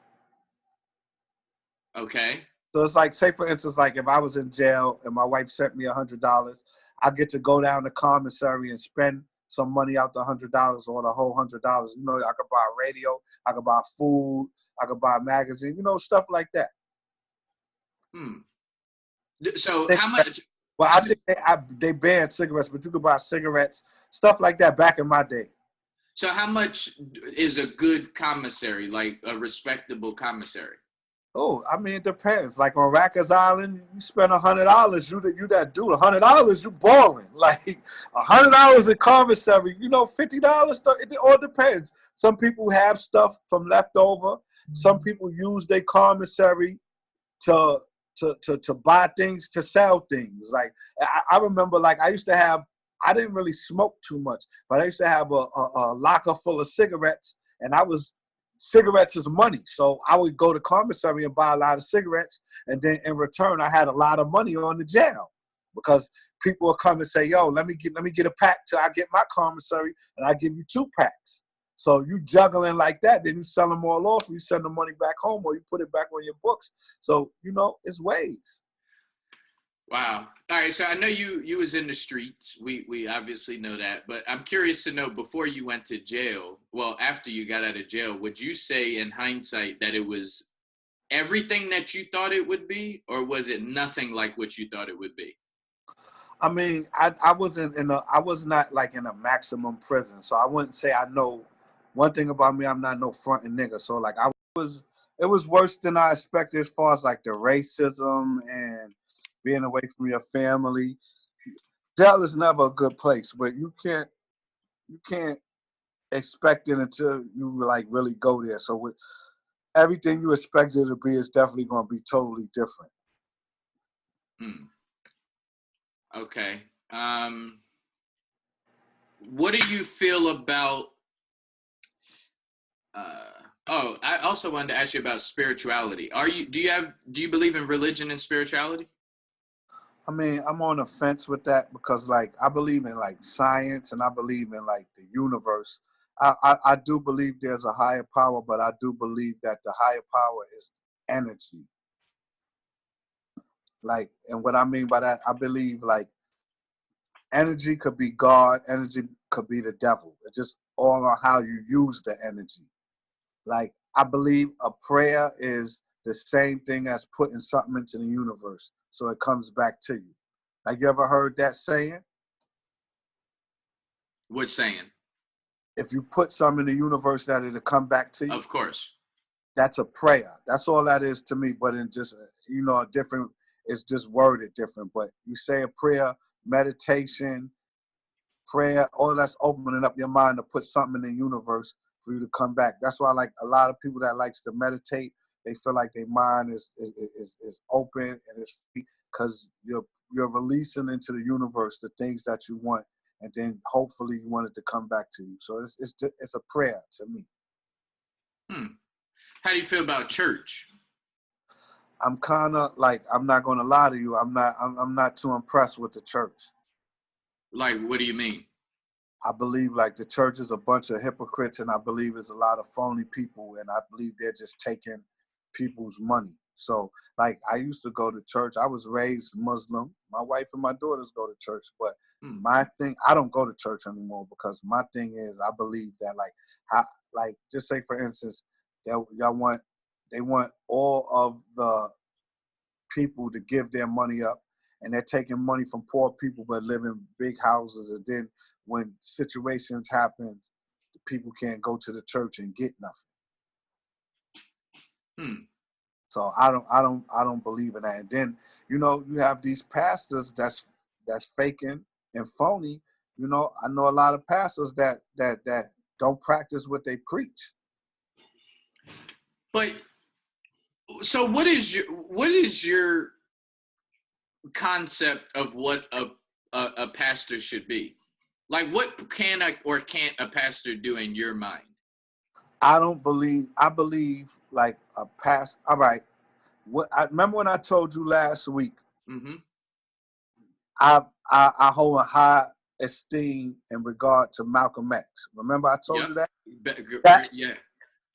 Okay. So it's like, say, for instance, like, if I was in jail and my wife sent me $100, I get to go down to commissary and spend some money out the $100 or the whole $100. You know, I could buy a radio, I could buy food, I could buy a magazine, you know, stuff like that. So how much? Well, I think they banned cigarettes, but you could buy cigarettes, stuff like that back in my day. So how much is a good commissary, like a respectable commissary? Oh, I mean, it depends. Like on Rikers Island, you spend $100, you that dude. $100, you balling. Like $100 in commissary, you know, $50. It all depends. Some people have stuff from leftover. Some people use their commissary to buy things, to sell things. Like I remember, like I used to have. I didn't really smoke too much, but I used to have a locker full of cigarettes, and cigarettes is money. So I would go to commissary and buy a lot of cigarettes, and then in return, I had a lot of money on the jail because people would come and say, yo, let me get a pack till I get my commissary, and I give you 2 packs. So you juggling like that, then you sell them all off, you send the money back home, or you put it back on your books. So, it's ways. Wow. All right. So I know you was in the streets. We obviously know that, but I'm curious to know, before you went to jail, well, after you got out of jail, would you say in hindsight that it was everything that you thought it would be, or was it nothing like what you thought it would be? I mean, I was not like in a maximum prison, so I wouldn't say I know. One thing about me, I'm not no fronting nigga. So like it was worse than I expected as far as like the racism and being away from your family. Jail is never a good place, but you can't expect it until you like really go there. So with everything you expect it to be, is definitely going to be totally different. Hmm. Okay. What do you feel about? I also wanted to ask you about spirituality. Do you believe in religion and spirituality? I mean, I'm on the fence with that because, like, I believe in like science and I believe in like the universe. I do believe there's a higher power, but I do believe that the higher power is energy. Like, and what I mean by that, I believe like energy could be God, energy could be the devil. It's just all on how you use the energy. Like, I believe a prayer is the same thing as putting something into the universe, so it comes back to you. Like, you ever heard that saying? What saying? If you put something in the universe, that it'll come back to you. Of course. That's a prayer. That's all that is to me. But in just a different, it's just worded different. But you say a prayer, meditation, prayer, all that's opening up your mind to put something in the universe for you to come back. That's why, like, a lot of people that likes to meditate, they feel like their mind is open and it's free because you're releasing into the universe the things that you want, and then hopefully you want it to come back to you. So it's a prayer to me. How do you feel about church? I'm kind of like, I'm not going to lie to you, I'm not too impressed with the church. Like, what do you mean? I believe like the church is a bunch of hypocrites, and I believe it's a lot of phony people, and I believe they're just taking people's money. So like, I used to go to church. I was raised Muslim. My wife and my daughters go to church, but my thing, I don't go to church anymore because my thing is, I believe that like just say for instance, they want all of the people to give their money up, and they're taking money from poor people but live in big houses, and then when situations happen, the people can't go to the church and get nothing. So I don't believe in that. And then you have these pastors that's faking and phony. I know a lot of pastors that don't practice what they preach. But so what is your concept of what a pastor should be? Like, what can or can't a pastor do in your mind? I believe like a pastor. All right. I remember when I told you last week. Mm-hmm. I hold a high esteem in regard to Malcolm X. Remember I told you that?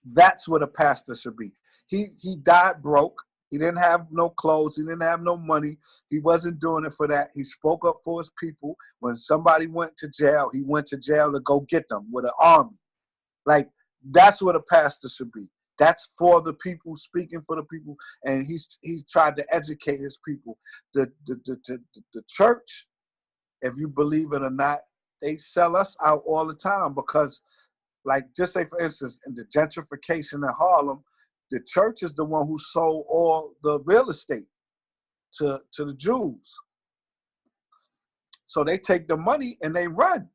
That's what a pastor should be. He died broke. He didn't have no clothes. He didn't have no money. He wasn't doing it for that. He spoke up for his people. When somebody went to jail, he went to jail to go get them with an army. Like, that's what a pastor should be. That's for the people, speaking for the people, and he's tried to educate his people. The church, if you believe it or not, they sell us out all the time because, like, just say for instance, in the gentrification in Harlem, the church is the one who sold all the real estate to the Jews. So they take the money and they run,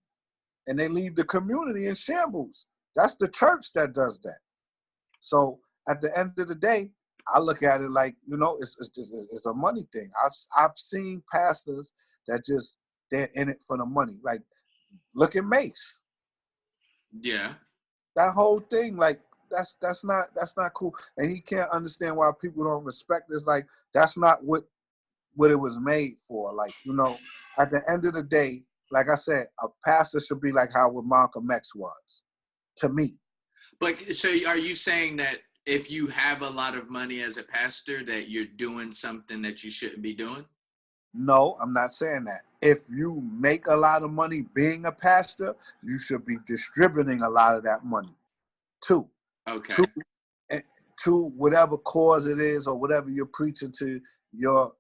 and they leave the community in shambles. That's the church that does that. So at the end of the day, I look at it like, it's a money thing. I've seen pastors that they're in it for the money. Like, look at Mace. Yeah. That whole thing, like, that's not cool. And he can't understand why people don't respect this. Like, that's not what it was made for. Like, at the end of the day, like I said, a pastor should be like how Malcolm X was. to me. But so are you saying that if you have a lot of money as a pastor, that you're doing something that you shouldn't be doing? No, I'm not saying that. If you make a lot of money being a pastor, you should be distributing a lot of that money too. Okay. To whatever cause it is or whatever you're preaching to your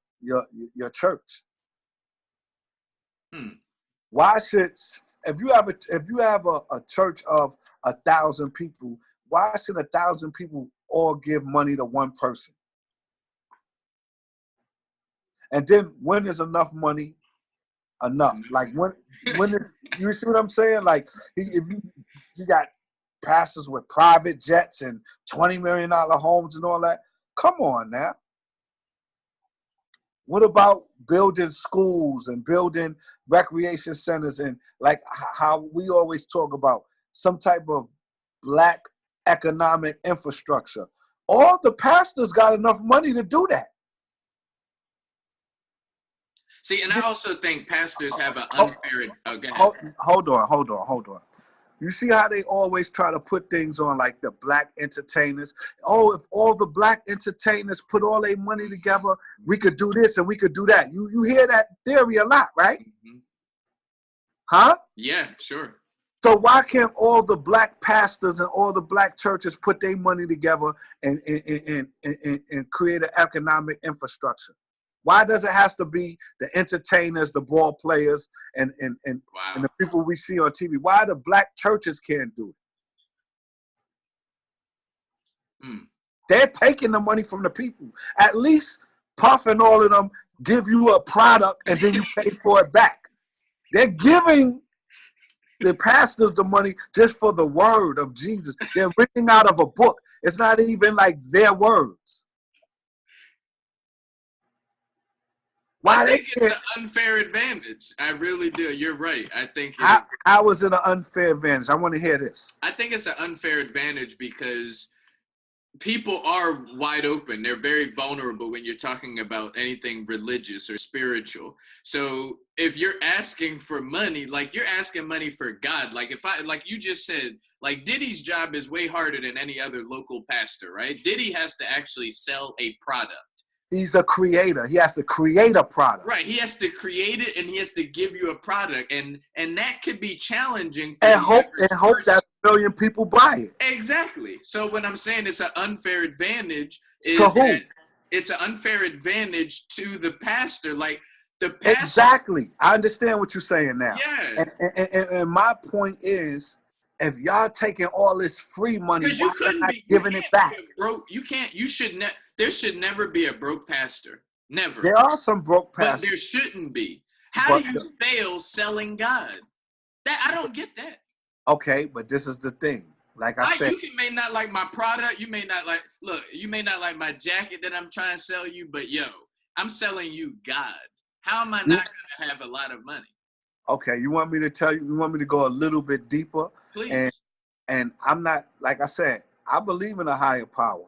church. Why should, if you have a church of 1,000 people, why should 1,000 people all give money to one person? And then when is enough money enough? Like when is, you see what I'm saying? Like if you got pastors with private jets and $20 million homes and all that, come on now. What about building schools and building recreation centers and like how we always talk about some type of black economic infrastructure? All the pastors got enough money to do that. See, and I also think pastors have an unfair. Hold on. You see how they always try to put things on like the black entertainers? Oh, if all the black entertainers put all their money together, we could do this and we could do that. You hear that theory a lot, right? Mm-hmm. Huh? Yeah, sure. So why can't all the black pastors and all the black churches put their money together and create an economic infrastructure? Why does it have to be the entertainers, the ball players, and the people we see on TV? Why the black churches can't do it? They're taking the money from the people. At least Puff and all of them give you a product and then you pay for it back. They're giving the pastors the money just for the word of Jesus. They're reading out of a book. It's not even like their words. I think it's an unfair advantage. I really do. You're right. I think how is it an unfair advantage? I want to hear this. I think it's an unfair advantage because people are wide open. They're very vulnerable when you're talking about anything religious or spiritual. So if you're asking for money, like you're asking money for God, like like you just said, like Diddy's job is way harder than any other local pastor, right? Diddy has to actually sell a product. He's a creator. He has to create a product. Right. He has to create it and he has to give you a product. And that could be challenging for and hope that a million people buy it. Exactly. So when I'm saying it's an unfair advantage is to who? That it's an unfair advantage to the pastor. Like the pastor. Exactly. I understand what you're saying now. Yeah. And my point is, if y'all taking all this free money, why not giving it back? Broke. You can't. You should not. There should never be a broke pastor. Never. There are some broke pastors, but there shouldn't be. How do you fail selling God? That I don't get that. Okay, but this is the thing. Like I said, you may not like my product. You may not like. Look, you may not like my jacket that I'm trying to sell you. But I'm selling you God. How am I not going to have a lot of money? Okay, you want me to tell you? You want me to go a little bit deeper? Please. And I'm not, like I said, I believe in a higher power,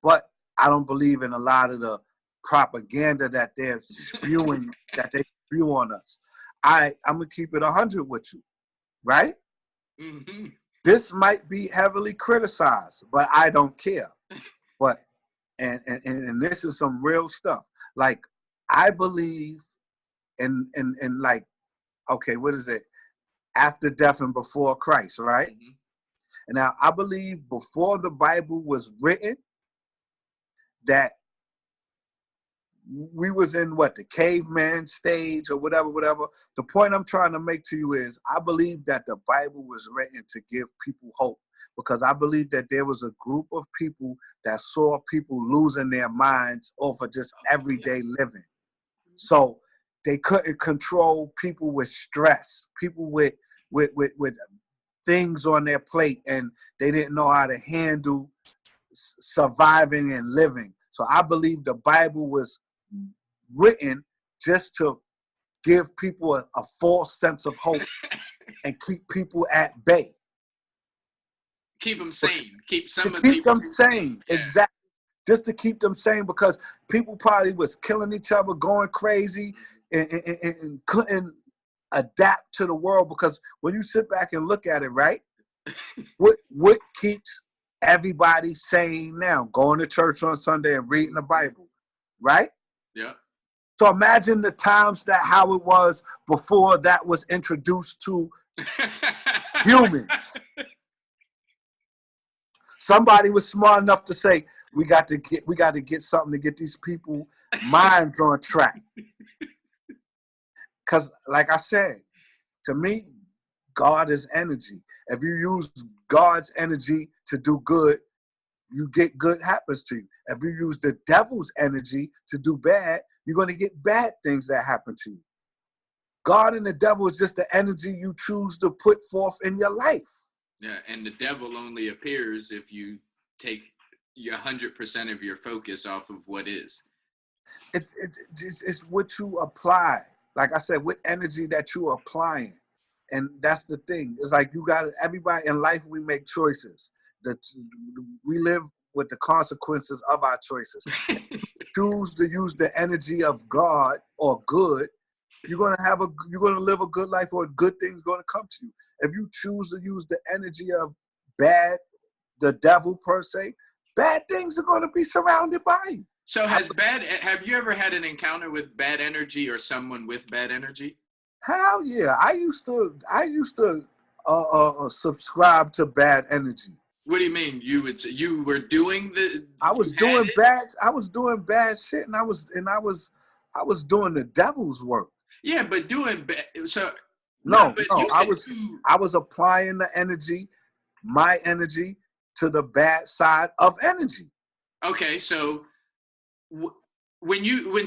but I don't believe in a lot of the propaganda that they're spewing, that they spew on us. I'm gonna keep it 100 with you, right? Mm-hmm. This might be heavily criticized, but I don't care. But and this is some real stuff. Like I believe in like. Okay, what is it? After death and before Christ, right? Mm-hmm. And now I believe before the Bible was written that we was in the caveman stage or whatever. The point I'm trying to make to you is I believe that the Bible was written to give people hope because I believe that there was a group of people that saw people losing their minds over just everyday living. So they couldn't control people with stress, people with things on their plate, and they didn't know how to handle surviving and living. So I believe the Bible was written just to give people a false sense of hope and keep people at bay. Keep them sane. Keep them sane. Yeah. Exactly. Just to keep them sane because people probably was killing each other, going crazy, and couldn't adapt to the world because when you sit back and look at it, right, What keeps everybody sane now? Going to church on Sunday and reading the Bible, right? Yeah. So imagine the times that how it was before that was introduced to humans. Somebody was smart enough to say, we got to get something to get these people minds on track. Because like I said, to me, God is energy. If you use God's energy to do good, you get good happens to you. If you use the devil's energy to do bad, you're going to get bad things that happen to you. God and the devil is just the energy you choose to put forth in your life. Yeah, and the devil only appears if you take your 100% of your focus off of what is. It's what you apply. Like I said, what energy that you're applying. And that's the thing. It's like you got everybody in life, we make choices. We live with the consequences of our choices. If you choose to use the energy of God or good, you're gonna live a good life, or good things gonna come to you. If you choose to use the energy of bad, the devil per se, bad things are gonna be surrounded by you. So have you ever had an encounter with bad energy or someone with bad energy? Hell yeah. I used to subscribe to bad energy. What do you mean? You were doing the I was doing bad shit, and I was doing the devil's work. Yeah, but doing bad. So no, I was applying the energy, my energy, to the bad side of energy. Okay, so when you're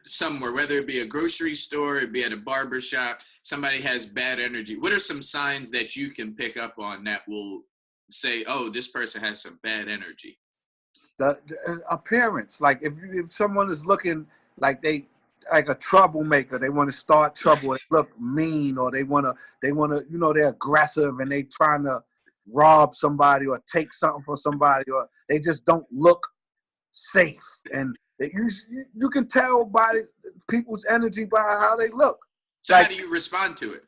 somewhere, whether it be a grocery store, it be at a barber shop, somebody has bad energy. What are some signs that you can pick up on that will say, oh, this person has some bad energy? The appearance, like if someone is looking like they like a troublemaker, they want to start trouble, they look mean, or they want to, they're aggressive and they trying to rob somebody or take something from somebody, or they just don't look safe. And you can tell by people's energy by how they look. So like, how do you respond to it?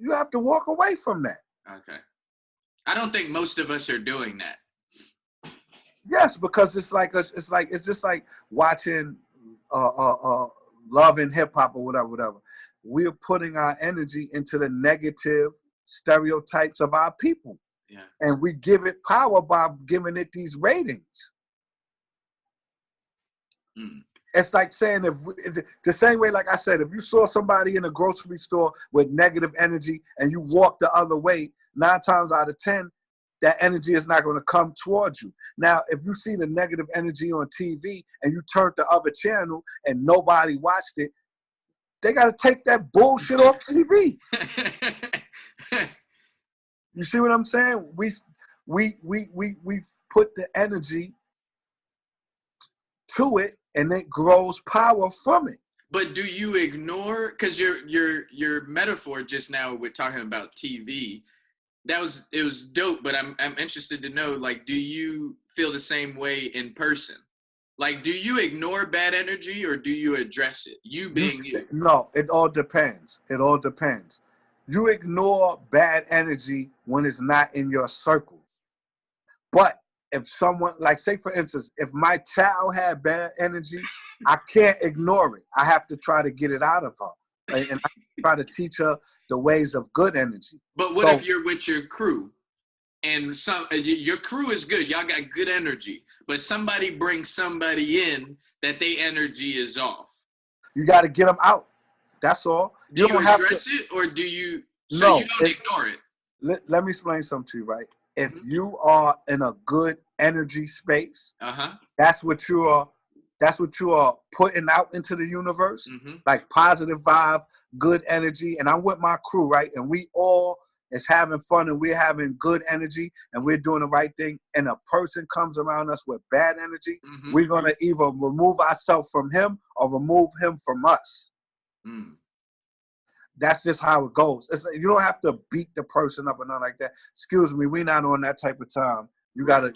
You have to walk away from that. Okay. I don't think most of us are doing that. Yes, because it's just like watching Love and Hip Hop or whatever. We're putting our energy into the negative stereotypes of our people. Yeah. And we give it power by giving it these ratings. Mm. It's like saying, the same way, like I said, if you saw somebody in a grocery store with negative energy and you walk the other way, 9 times out of 10, that energy is not going to come towards you. Now, if you see the negative energy on TV and you turn the other channel and nobody watched it, they got to take that bullshit off TV. You see what I'm saying? We put the energy to it, and it grows power from it. But do you ignore? Because your metaphor just now with talking about TV, it was dope. But I'm interested to know, like, do you feel the same way in person? Like, do you ignore bad energy or do you address it? You being you. No, it all depends. It all depends. You ignore bad energy when it's not in your circle. But if someone, like, say for instance, if my child had bad energy, I can't ignore it. I have to try to get it out of her. Right? And I try to teach her the ways of good energy. But what if you're with your crew and your crew is good, y'all got good energy, but somebody brings somebody in that their energy is off? You got to get them out. That's all. Do you address it, or do you? So you don't ignore it. Let me explain something to you, right? If you are in a good energy space, that's what you are putting out into the universe, like positive vibe, good energy. And I'm with my crew, right? And we all is having fun and we're having good energy and we're doing the right thing. And a person comes around us with bad energy, we're going to either remove ourselves from him or remove him from us. Mm. That's just how it goes. You don't have to beat the person up or nothing like that. Excuse me, we're not on that type of time. You gotta,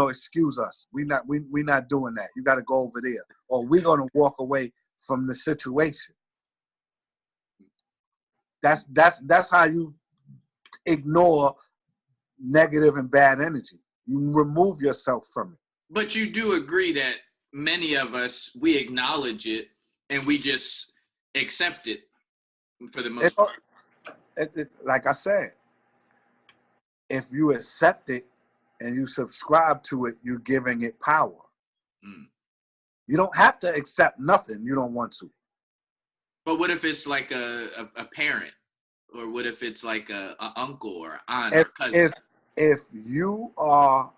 excuse us. We not doing that. You gotta go over there, or we're gonna walk away from the situation. That's how you ignore negative and bad energy. You remove yourself from it. But you do agree that many of us, we acknowledge it and we just accept it for the most part. Like I said, if you accept it and you subscribe to it, you're giving it power. Mm. You don't have to accept nothing you don't want to. But what if it's like a parent? Or what if it's like a uncle or aunt If, or cousin? if you are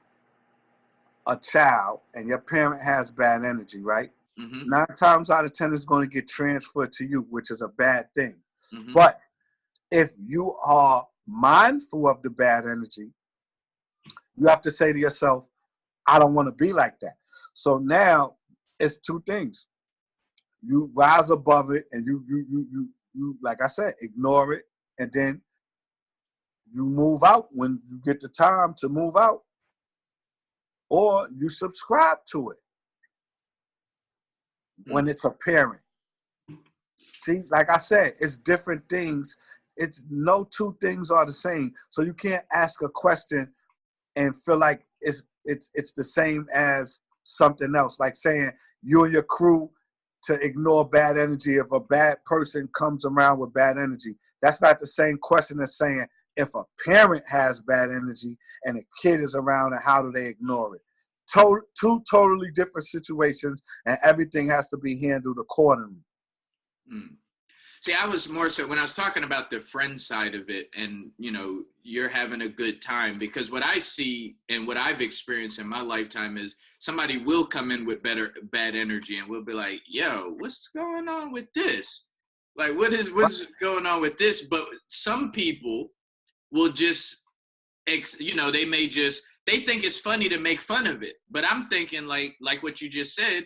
a child and your parent has bad energy, right? Mm-hmm. 9 times out of 10 it's going to get transferred to you, which is a bad thing. Mm-hmm. But if you are mindful of the bad energy, you have to say to yourself, I don't want to be like that. So now it's 2 things. You rise above it and you like I said, ignore it, and then you move out when you get the time to move out, or you subscribe to it when it's apparent. See, like I said, it's different things. It's no 2 things are the same. So you can't ask a question and feel like it's the same as something else. Like saying you and your crew to ignore bad energy if a bad person comes around with bad energy. That's not the same question as saying if a parent has bad energy and a kid is around and how do they ignore it. 2 totally different situations, and everything has to be handled accordingly. Mm. See, I was more so when I was talking about the friend side of it and, you know, you're having a good time, because what I see and what I've experienced in my lifetime is somebody will come in with bad energy and we'll be like, yo, what's going on with this? Like, what's going on with this? But some people will just, you know, they think it's funny to make fun of it. But I'm thinking like what you just said,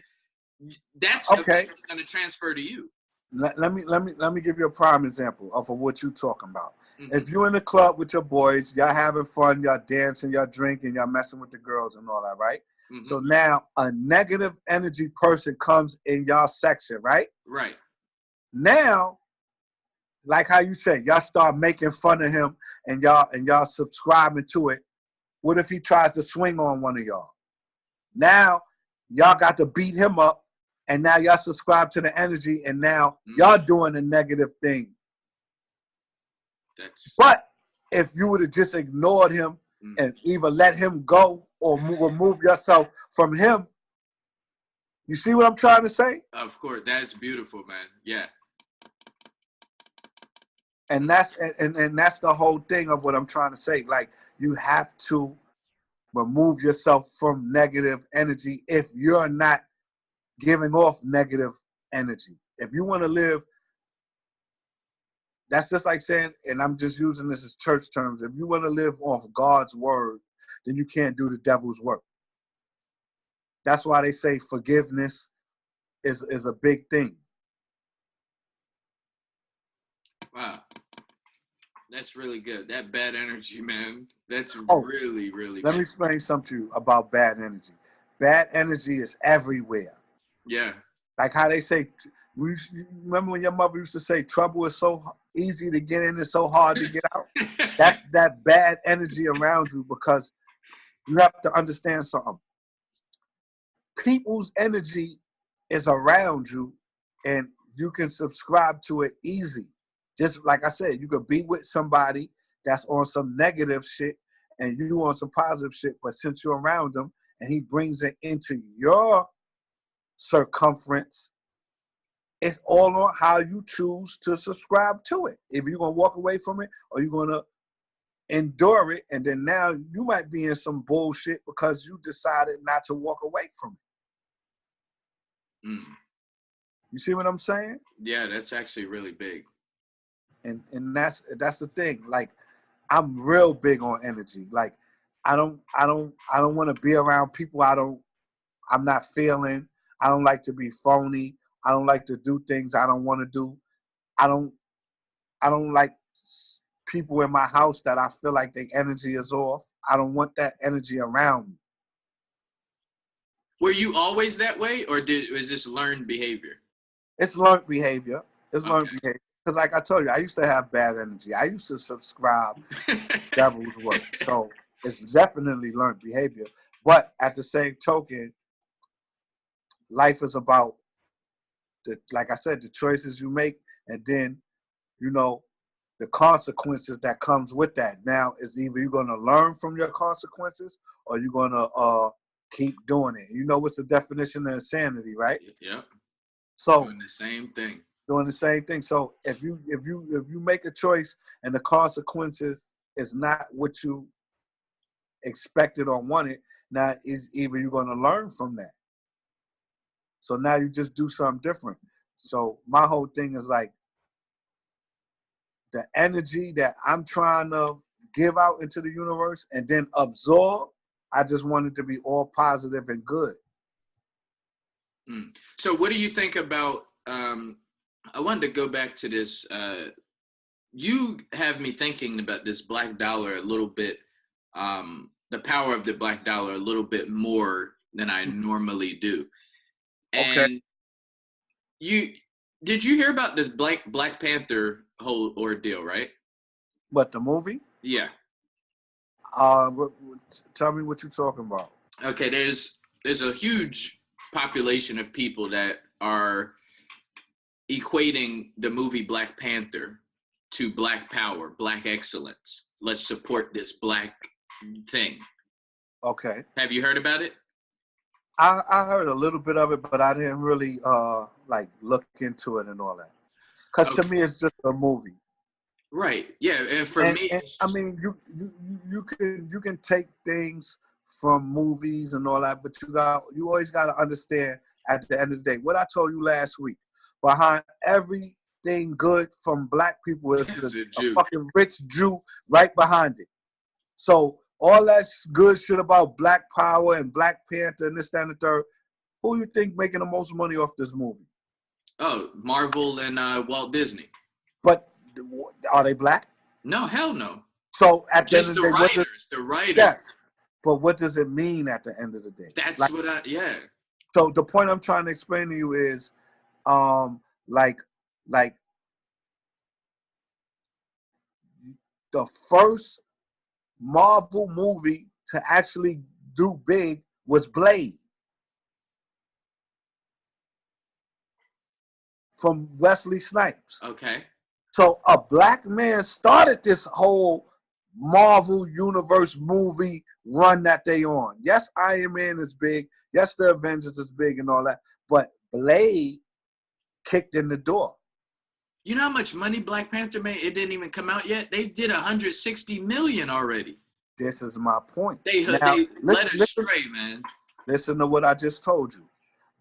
that's okay. Going to transfer to you. Let me give you a prime example of what you're talking about. Mm-hmm. If you're in the club with your boys, y'all having fun, y'all dancing, y'all drinking, y'all messing with the girls and all that, right? Mm-hmm. So now a negative energy person comes in y'all section, right? Right. Now, like how you say, y'all start making fun of him and y'all subscribing to it. What if he tries to swing on one of y'all? Now, y'all got to beat him up. And now y'all subscribe to the energy, and now y'all doing a negative thing. But if you would have just ignored him and either let him go or remove yourself from him, you see what I'm trying to say? Of course, that's beautiful, man. Yeah. And that's the whole thing of what I'm trying to say. Like, you have to remove yourself from negative energy if you're not giving off negative energy. If you want to live, that's just like saying, and I'm just using this as church terms, if you want to live off God's word, then you can't do the devil's work. That's why they say forgiveness is a big thing. Wow. That's really good. That bad energy, man. That's really, really Let bad. me explain something to you about bad energy. Bad energy is everywhere. Yeah. Like how they say, remember when your mother used to say, trouble is so easy to get in and so hard to get out? That's that bad energy around you, because you have to understand something. People's energy is around you, and you can subscribe to it easy. Just like I said, you could be with somebody that's on some negative shit and you on some positive shit, but since you're around them and he brings it into your circumference, it's all on how you choose to subscribe to it. If you're going to walk away from it or you're going to endure it, and then now you might be in some bullshit because you decided not to walk away from it. You see what I'm saying? Yeah, that's actually really big. And that's the thing. Like, I'm real big on energy. Like, I don't want to be around people I'm not feeling. I don't like to be phony. I don't like to do things I don't want to do. I don't like people in my house that I feel like their energy is off. I don't want that energy around me. Were you always that way, or is this learned behavior? It's learned behavior. It's learned behavior. because like I told you, I used to have bad energy. I used to subscribe to Devil's Work. So it's definitely learned behavior. But at the same token, life is about like I said, the choices you make, and then, you know, the consequences that comes with that. Now, is either you're going to learn from your consequences or you're going to keep doing it. You know what's the definition of insanity, right? Yep. So Doing the same thing. Doing the same thing. So if you make a choice and the consequences is not what you expected or wanted, now is either you're going to learn from that. So now you just do something different. So my whole thing is like, the energy that I'm trying to give out into the universe and then absorb, I just want it to be all positive and good. So what do you think about, I wanted to go back to this, you have me thinking about this black dollar a little bit, the power of the black dollar a little bit more than I normally do. And did you hear about this Black Panther whole ordeal, right? What, the movie? Yeah. Tell me what you're talking about. Okay, there's a huge population of people that are equating the movie Black Panther to black power, black excellence. Let's support this black thing. Okay. Have you heard about it? I heard a little bit of it, but I didn't really like look into it and all that. Because to me, it's just a movie. Right. Yeah. And for me, I mean, you can take things from movies and all that, but you always got to understand at the end of the day what I told you last week. Behind everything good from black people is a fucking rich Jew right behind it. So all that good shit about Black Power and Black Panther and this, that, and the third, who you think making the most money off this movie? Oh, Marvel and Walt Disney. But are they black? No, hell no. So at just the end of the day, the writers. Yes, but what does it mean at the end of the day? That's like, yeah. So the point I'm trying to explain to you is, like the first Marvel movie to actually do big was Blade from Wesley Snipes. Okay. So a black man started this whole Marvel Universe movie run that they on. Yes, Iron Man is big. Yes, the Avengers is big and all that. But Blade kicked in the door. You know how much money Black Panther made? It didn't even come out yet. They did 160 million already. This is my point. They led us straight, man. Listen to what I just told you.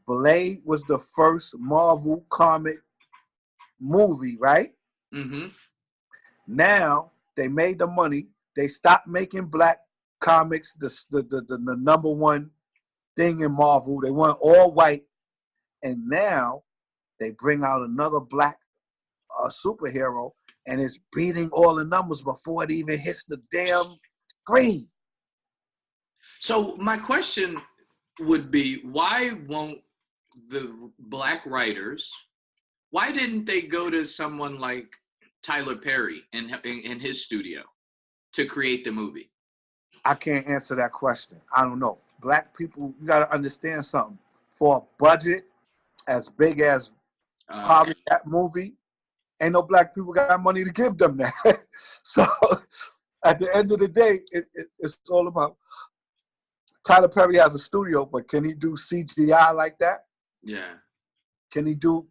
Blade was the first Marvel comic movie, right? Mm-hmm. Now they made the money. They stopped making black comics the number one thing in Marvel. They went all white, and now they bring out another black superhero, and it's beating all the numbers before it even hits the damn screen. So my question would be, why won't the black writers, why didn't they go to someone like Tyler Perry in his studio to create the movie? I can't answer that question. I don't know. Black people, you got to understand something. For a budget as big as probably that movie, ain't no black people got money to give them that. So at the end of the day, it's all about, Tyler Perry has a studio, but can he do CGI like that? Yeah. Can he do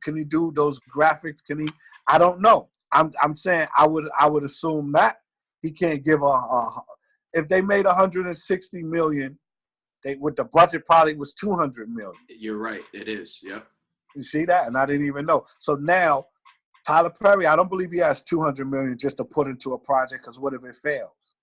those graphics? Can he? I don't know. I'm saying I would assume that he can't give if they made 160 million, with the budget probably was 200 million. You're right. It is. Yep. You see that? And I didn't even know. So now Tyler Perry, I don't believe he has 200 million just to put into a project, because what if it fails?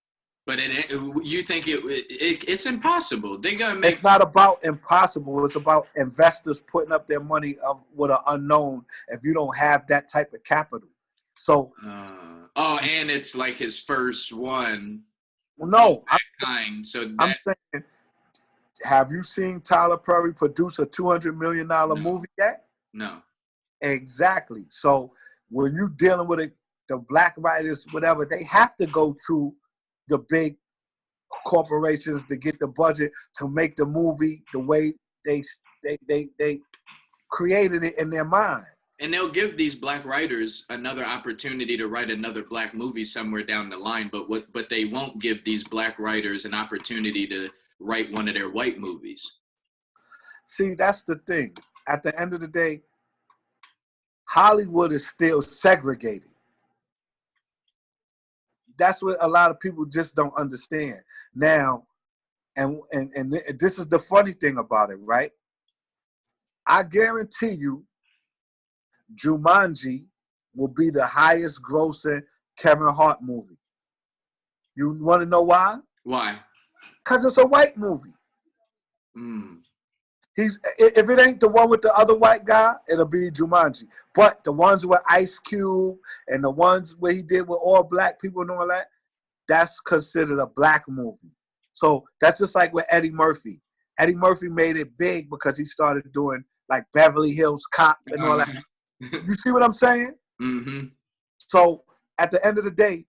But you think it's impossible? They gotta make. It's not about impossible. It's about investors putting up their money with an unknown. If you don't have that type of capital, so. And it's like his first one. Well, no, I'm saying, have you seen Tyler Perry produce a $200 million movie yet? No. Exactly. So when you dealing with the black writers, whatever, they have to go to the big corporations to get the budget to make the movie the way they created it in their mind. And they'll give these black writers another opportunity to write another black movie somewhere down the line, but they won't give these black writers an opportunity to write one of their white movies. See, that's the thing. At the end of the day, Hollywood is still segregated. That's what a lot of people just don't understand. Now, and this is the funny thing about it, right? I guarantee you Jumanji will be the highest grossing Kevin Hart movie. You want to know why? Why? Because it's a white movie. Mm. If it ain't the one with the other white guy, it'll be Jumanji. But the ones with Ice Cube and the ones where he did with all black people and all that, that's considered a black movie. So that's just like with Eddie Murphy. Eddie Murphy made it big because he started doing like Beverly Hills Cop and all that. You see what I'm saying? Mm-hmm. So at the end of the day,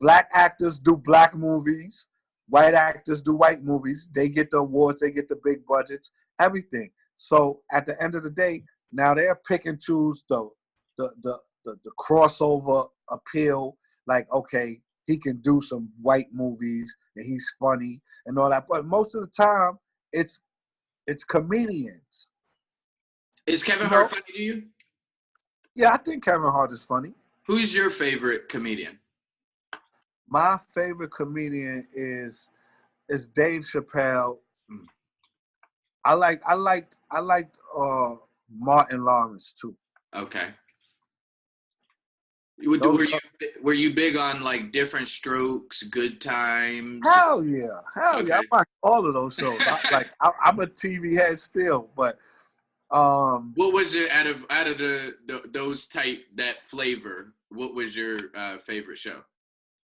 black actors do black movies. White actors do white movies. They get the awards. They get the big budgets. Everything. So at the end of the day, now they're pick and choose the crossover appeal. Like, okay, he can do some white movies and he's funny and all that. But most of the time, it's comedians. Is Kevin Hart funny to you? Yeah, I think Kevin Hart is funny. Who's your favorite comedian? My favorite comedian is Dave Chappelle. Mm. I liked Martin Lawrence too. Okay. Were you big on like Different Strokes, Good Times? Hell yeah. Okay. I watch all of those shows. I'm a TV head still, but what was it out of those type, that flavor? What was your favorite show?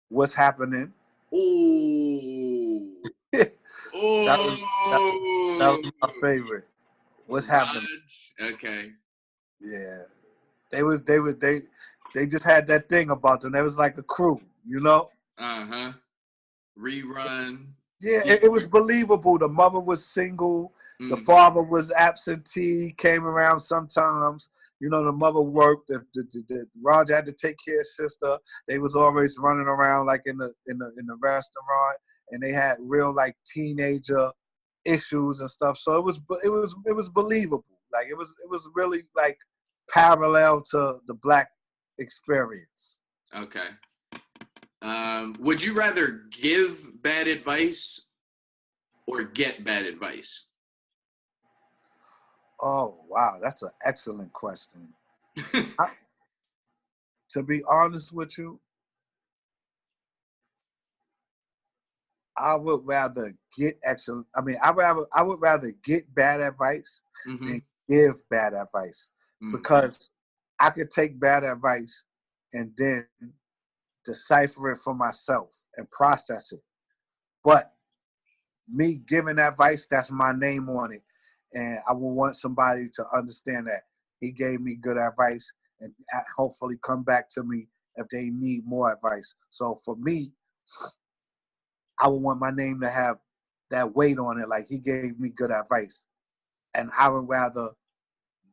What's Happening? Ooh. Oh. That was my favorite. What's Happening? Okay. Yeah. They just had that thing about them. They was like a crew, you know? Uh-huh. Rerun. Yeah, it was believable. The mother was single. The father was absentee, came around sometimes. You know, the mother worked. The Roger had to take care of his sister. They was always running around like in the restaurant, and they had real like teenager issues and stuff. So it was believable. Like it was really like parallel to the black experience. Okay. Would you rather give bad advice or get bad advice? Oh, wow. That's an excellent question. To be honest with you, I would rather get excellent. I mean, I would rather get bad advice than give bad advice because I could take bad advice and then decipher it for myself and process it. But me giving advice, that's my name on it. And I would want somebody to understand that he gave me good advice and hopefully come back to me if they need more advice. So for me, I would want my name to have that weight on it, like he gave me good advice. And I would rather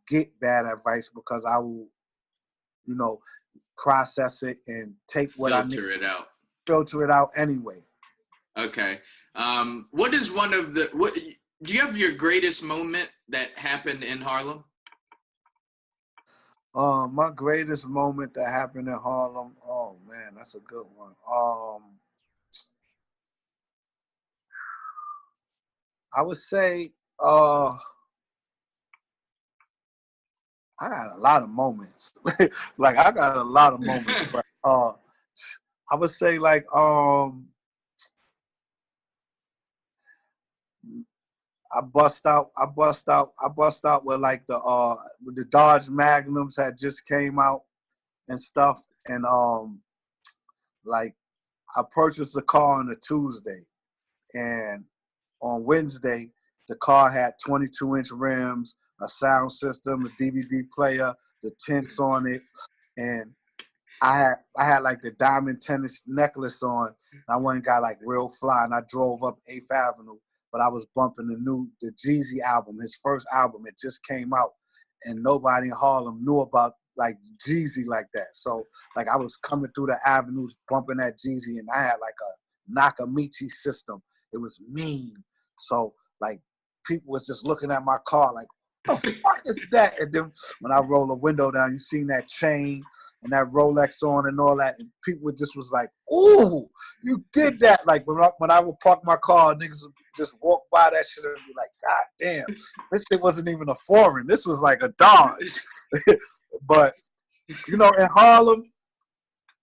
get bad advice because I will, you know, process it and take what I need. Filter it out anyway. Okay. What is do you have your greatest moment that happened in Harlem? My greatest moment that happened in Harlem. Oh man, that's a good one. I would say I had a lot of moments. Like I got a lot of moments, but I would say like I bust out with like the Dodge Magnums had just came out and stuff, and like I purchased a car on a Tuesday, and on Wednesday the car had 22-inch rims, a sound system, a DVD player, the tints on it, and I had like the diamond tennis necklace on. And I went and got like real fly, and I drove up 8th Avenue. But I was bumping the Jeezy album, his first album. It just came out, and nobody in Harlem knew about like Jeezy like that. So like I was coming through the avenues bumping that Jeezy, and I had like a Nakamichi system. It was mean. So like people was just looking at my car like, what the fuck is that? And then when I roll the window down, you seen that chain and that Rolex on and all that, and people just was like, ooh, you did that. Like when I would park my car, niggas would just walk by that shit and be like, God damn, this shit wasn't even a foreign. This was like a Dodge. But, you know, in Harlem,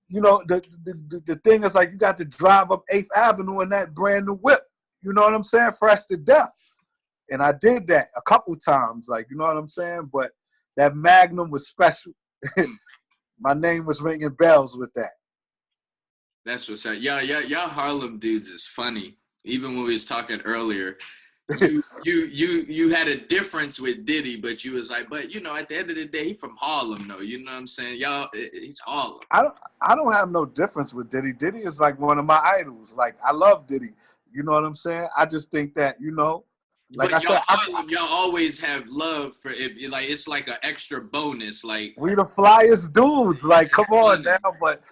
you know, the thing is like you got to drive up 8th Avenue in that brand new whip. You know what I'm saying? Fresh to death. And I did that a couple times, like, you know what I'm saying? But that Magnum was special. My name was ringing bells with that. That's what's up. Y'all Harlem dudes is funny. Even when we was talking earlier, you had a difference with Diddy, but you was like, but you know, at the end of the day, he from Harlem, though. You know what I'm saying? Y'all, he's Harlem. I don't have no difference with Diddy. Diddy is like one of my idols. Like I love Diddy. You know what I'm saying? I just think that, you know, like but I said, Harlem, y'all always have love for it. Like it's like an extra bonus. Like we the flyest dudes. Like, come on funny. now. But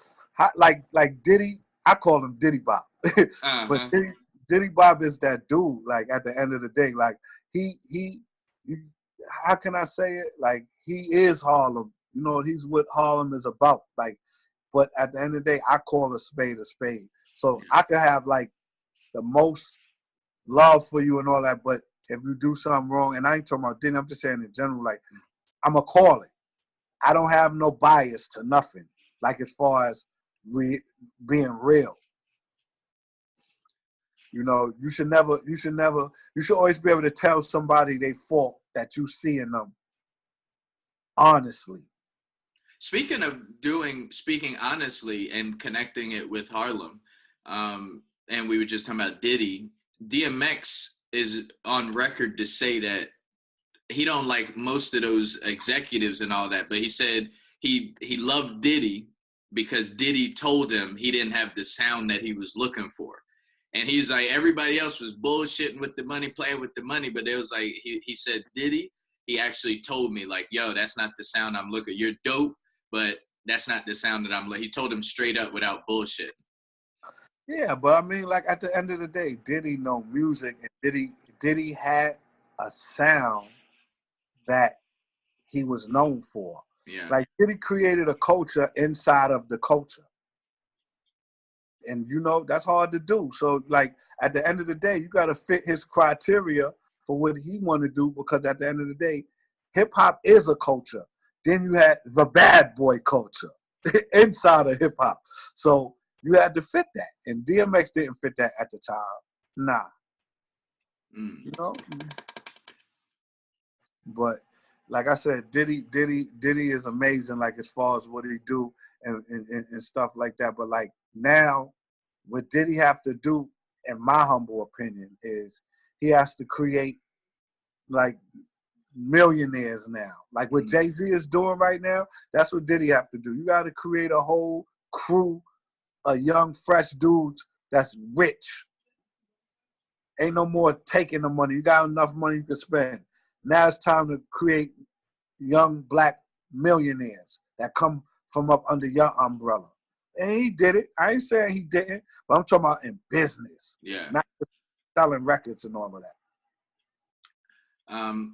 like Diddy, I call him Diddy Bob. But Diddy Bob is that dude. Like at the end of the day, like he how can I say it? Like he is Harlem. You know, he's what Harlem is about. Like, but at the end of the day, I call a spade a spade. So I could have like the most love for you and all that, but if you do something wrong, and I ain't talking about Diddy, I'm just saying in general, like, I'm going to call it. I don't have no bias to nothing, like as far as being real. You know, you should always be able to tell somebody they fault that you see in them, honestly. Speaking of speaking honestly and connecting it with Harlem, and we were just talking about Diddy, DMX is on record to say that he don't like most of those executives and all that, but he said he loved Diddy because Diddy told him he didn't have the sound that he was looking for. And he was like, everybody else was bullshitting with the money, playing with the money, but it was like, he said, Diddy, he actually told me like, yo, that's not the sound I'm looking. You're dope, but that's not the sound that I'm like. He told him straight up without bullshit. Yeah, but I mean, like at the end of the day, Diddy know music, and Diddy had a sound that he was known for. Yeah. Like Diddy created a culture inside of the culture. And you know, that's hard to do. So like at the end of the day, you gotta fit his criteria for what he wanna do, because at the end of the day, hip hop is a culture. Then you had the bad boy culture inside of hip hop. So you had to fit that. And DMX didn't fit that at the time. Nah. You know? But like I said, Diddy is amazing, like as far as what he do and stuff like that. But like now, what Diddy have to do, in my humble opinion, is he has to create like millionaires now. Like what Jay-Z is doing right now, that's what Diddy have to do. You got to create a whole crew of young, fresh dudes that's rich. Ain't no more taking the money. You got enough money you can spend. Now it's time to create young black millionaires that come from up under your umbrella. And he did it. I ain't saying he didn't, but I'm talking about in business. Yeah. Not selling records and all of that.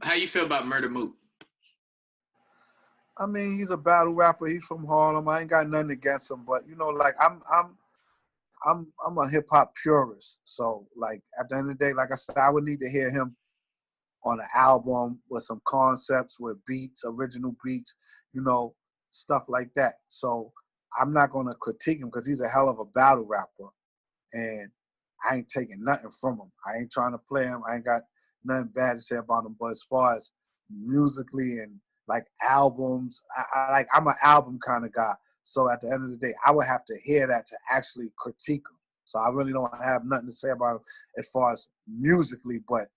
How you feel about Murder Mook? I mean, he's a battle rapper. He's from Harlem. I ain't got nothing against him, but you know, like I'm a hip hop purist. So like at the end of the day, like I said, I would need to hear him on an album with some concepts, with beats, original beats, you know, stuff like that. So I'm not gonna critique him because he's a hell of a battle rapper, and I ain't taking nothing from him. I ain't trying to play him. I ain't got nothing bad to say about him. But as far as musically and like albums, I'm an album kind of guy. So at the end of the day, I would have to hear that to actually critique him. So I really don't have nothing to say about him as far as musically, but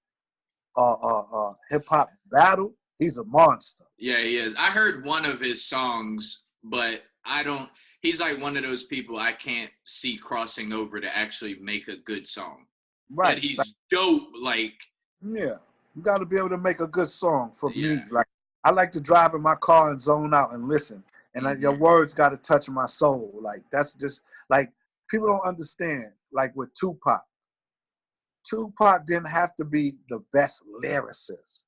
hip hop battle, he's a monster. Yeah, he is. I heard one of his songs but I don't. He's like one of those people I can't see crossing over to actually make a good song. Right. But he's dope. Like, yeah, you got to be able to make a good song. For yeah. me, like I like to drive in my car and zone out and listen, and your words got to touch my soul. Like that's just like people don't understand. Like with Tupac didn't have to be the best lyricist.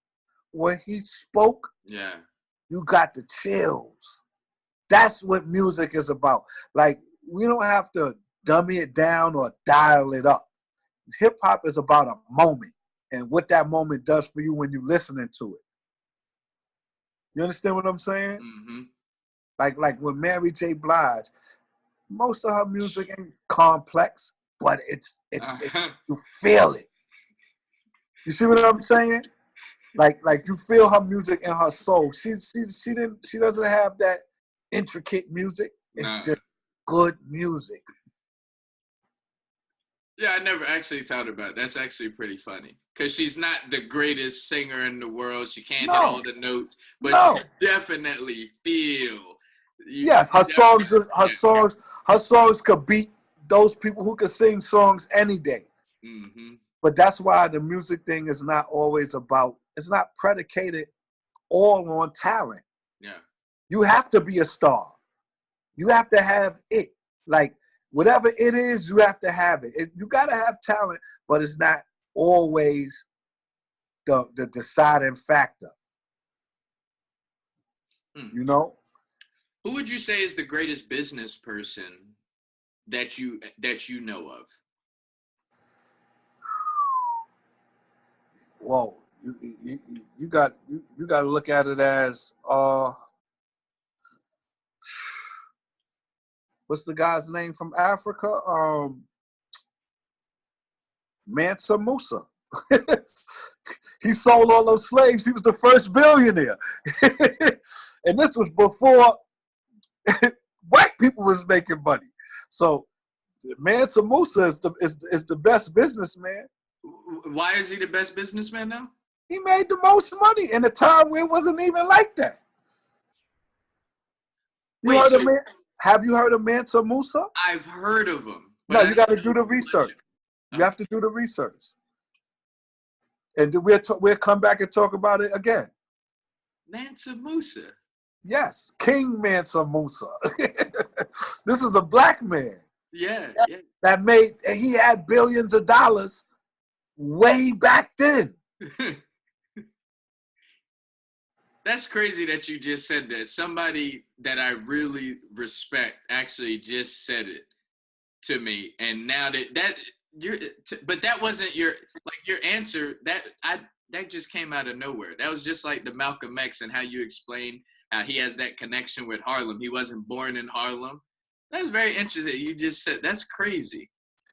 When he spoke, Yeah. you got the chills. That's what music is about. Like, we don't have to dummy it down or dial it up. Hip hop is about a moment and what that moment does for you when you're listening to it. You understand what I'm saying? Mm-hmm. Like with Mary J. Blige, most of her music ain't complex, but it's you feel it. You see what I'm saying? Like you feel her music in her soul. She doesn't have that intricate music. It's just good music. Yeah, I never actually thought about it. That's actually pretty funny. Because she's not the greatest singer in the world. She can't hit all the notes. But you definitely feel. Yes, her songs could beat those people who could sing songs any day. Mm-hmm. But that's why the music thing is not always about, it's not predicated all on talent. Yeah. You have to be a star. You have to have it. Like, whatever it is, you have to have it. You got to have talent, but it's not always the deciding factor. You know? Who would you say is the greatest business person that you know of? Whoa, you got to look at it as what's the guy's name from Africa? Mansa Musa. He sold all those slaves. He was the first billionaire, and this was before white people was making money. So Mansa Musa is the best businessman. Why is he the best businessman now? He made the most money in a time where it wasn't even like that. Have you heard of Mansa Musa? I've heard of him. No, you got to do the research. You have to do the research. And we'll come back and talk about it again. Mansa Musa. Yes, King Mansa Musa. This is a black man. Yeah. He had billions of dollars way back then. That's crazy that you just said that. Somebody that I really respect actually just said it to me, and now but that wasn't your answer. That just came out of nowhere. That was just like the Malcolm X and how you explained how he has that connection with Harlem. He wasn't born in Harlem. That's very interesting. You just said that's crazy.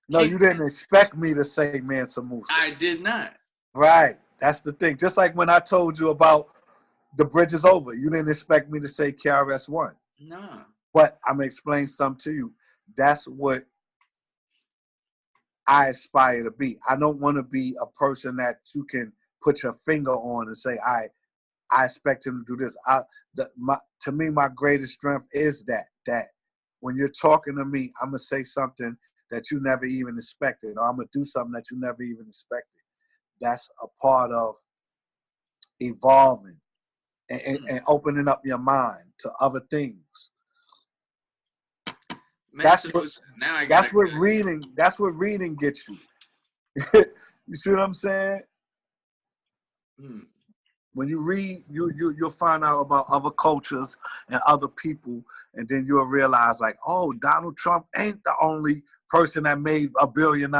No, you didn't expect me to say Mansa Musa. I did not. Right. That's the thing. Just like when I told you about The Bridge Is Over, you didn't expect me to say KRS-One. No. But I'm going to explain something to you. That's what I aspire to be. I don't want to be a person that you can put your finger on and say, I expect him to do this. To me, my greatest strength is that when you're talking to me, I'm going to say something that you never even expected, or I'm going to do something that you never even expected. That's a part of evolving and opening up your mind to other things. That's what reading gets you. You see what I'm saying? When you read, you'll find out about other cultures and other people, and then you'll realize, like, oh, Donald Trump ain't the only person that made $1 billion.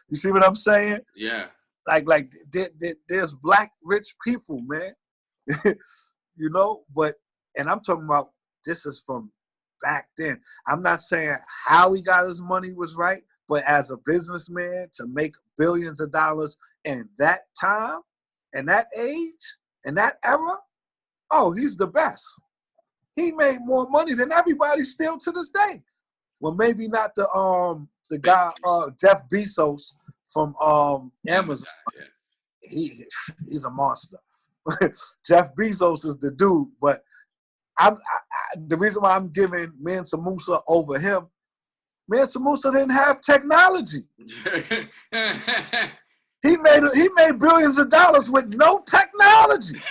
You see what I'm saying? Yeah. Like there's black rich people, man. You know, and I'm talking about this is from back then. I'm not saying how he got his money was right, but as a businessman to make billions of dollars in that time, and that age, and that era, oh, he's the best. He made more money than everybody still to this day. Well, maybe not the guy Jeff Bezos from Amazon. Yeah. He's a monster. Jeff Bezos is the dude, but the reason why I'm giving Mansa Musa over him, Mansa Musa didn't have technology. He made billions of dollars with no technology.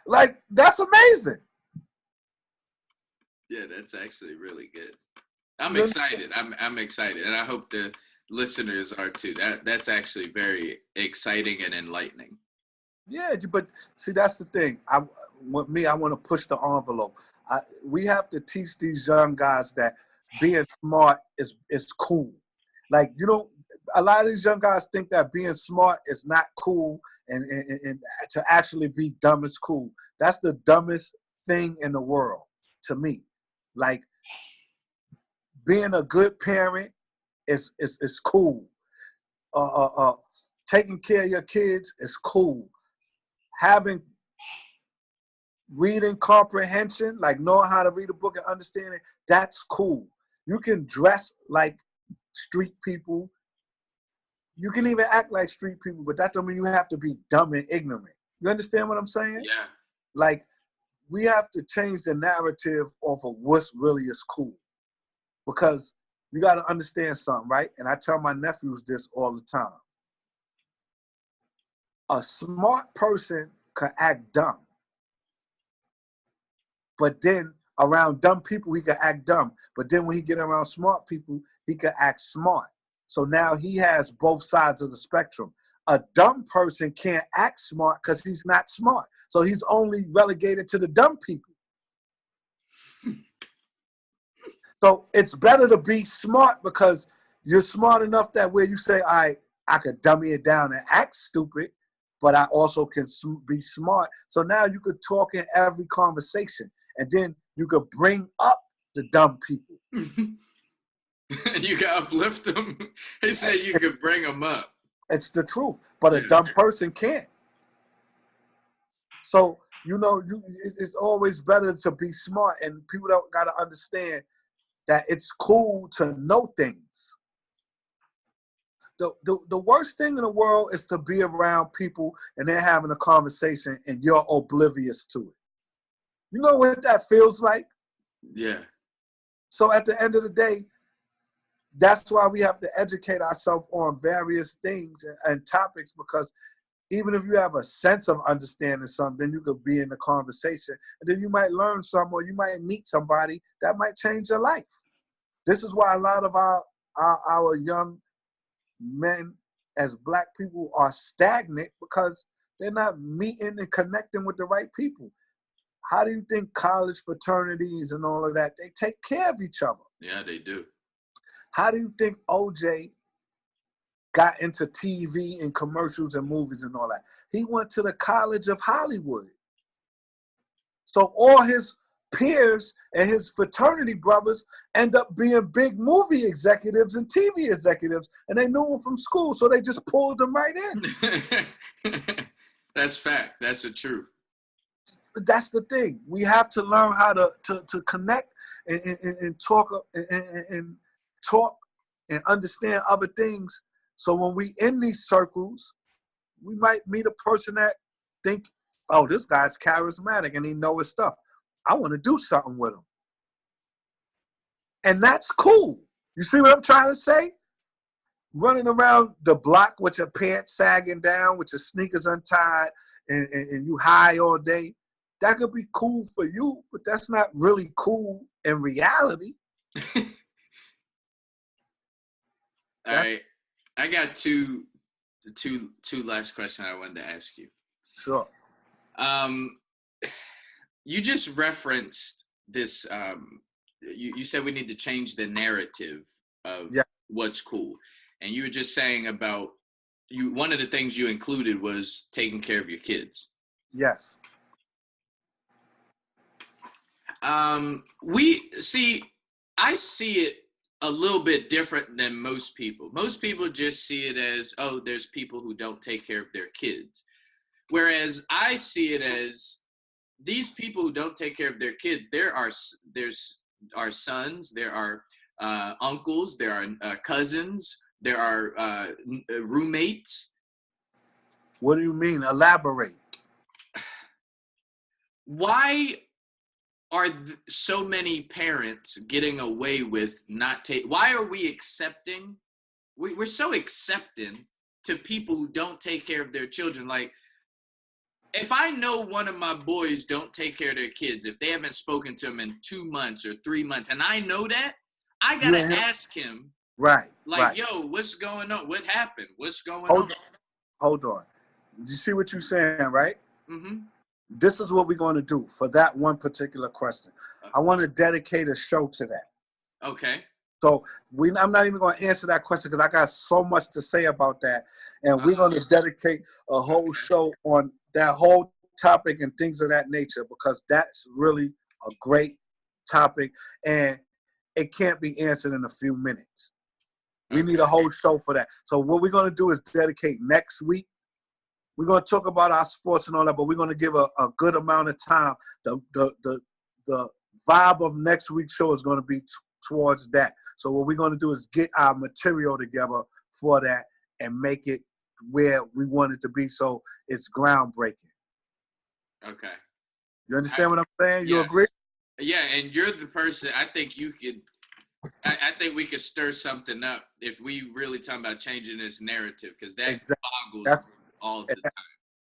Like, that's amazing. Yeah, that's actually really good. I'm excited. I'm excited, and I hope the listeners are too. That's actually very exciting and enlightening. Yeah, but see, that's the thing. I want to push the envelope. We have to teach these young guys that being smart is cool. Like, you know, a lot of these young guys think that being smart is not cool, and to actually be dumb is cool. That's the dumbest thing in the world to me. Like, being a good parent is cool. Taking care of your kids is cool. Having reading comprehension, like knowing how to read a book and understand it, that's cool. You can dress like street people. You can even act like street people, but that don't mean you have to be dumb and ignorant. You understand what I'm saying? Yeah. Like, we have to change the narrative off of what's really is cool. Because you got to understand something, right? And I tell my nephews this all the time. A smart person can act dumb. But then around dumb people, he can act dumb. But then when he get around smart people, he can act smart. So now he has both sides of the spectrum. A dumb person can't act smart because he's not smart. So he's only relegated to the dumb people. So it's better to be smart because you're smart enough that where you say, I could dummy it down and act stupid, but I also can be smart. So now you could talk in every conversation, and then you could bring up the dumb people. You can uplift them. He said you could bring them up. It's the truth, but a dumb person can't. So, you know, it's always better to be smart, and people don't got to understand that it's cool to know things. The worst thing in the world is to be around people and they're having a conversation and you're oblivious to it. You know what that feels like? Yeah. So at the end of the day, that's why we have to educate ourselves on various things and topics, because even if you have a sense of understanding something, you could be in the conversation, and then you might learn something, or you might meet somebody that might change your life. This is why a lot of our young men as Black people are stagnant, because they're not meeting and connecting with the right people. How do you think college fraternities and all of that, they take care of each other? Yeah, they do. How do you think OJ got into TV and commercials and movies and all that? He went to the College of Hollywood. So all his peers and his fraternity brothers end up being big movie executives and TV executives, and they knew him from school, so they just pulled him right in. That's fact. That's the truth. That's the thing. We have to learn how to connect and talk and talk and understand other things. So when we in these circles, we might meet a person that think, oh, this guy's charismatic and he know his stuff. I want to do something with him. And that's cool. You see what I'm trying to say? Running around the block with your pants sagging down, with your sneakers untied, and you high all day, that could be cool for you, but that's not really cool in reality. All right. I got two last questions I wanted to ask you. Sure. You just referenced this. You said we need to change the narrative of what's cool, and you were just saying about you. One of the things you included was taking care of your kids. Yes. I see it a little bit different than most people. Most people just see it as, oh, there's people who don't take care of their kids. Whereas I see it as these people who don't take care of their kids, there's our sons, there are uncles, there are cousins, there are roommates. What do you mean? Elaborate. why are so many parents getting away with not taking? Why are we accepting? We're so accepting to people who don't take care of their children. Like, if I know one of my boys don't take care of their kids, if they haven't spoken to them in 2 months or 3 months, and I know that, I gotta ask him, right? like, right. yo, what's going on? What happened? What's going hold on? Hold on. You see what you're saying, right? Mm-hmm. This is what we're going to do for that one particular question. I want to dedicate a show to that. Okay. So I'm not even going to answer that question because I got so much to say about that. And we're going to dedicate a whole show on that whole topic and things of that nature because that's really a great topic and it can't be answered in a few minutes. We need a whole show for that. So what we're going to do is dedicate next week. We're going to talk about our sports and all that, but we're going to give a good amount of time. The vibe of next week's show is going to be towards that. So what we're going to do is get our material together for that and make it where we want it to be so it's groundbreaking. Okay. You understand what I'm saying? You agree? Yeah, and you're the person, I think you could, I think we could stir something up if we really talk about changing this narrative because that boggles all the time.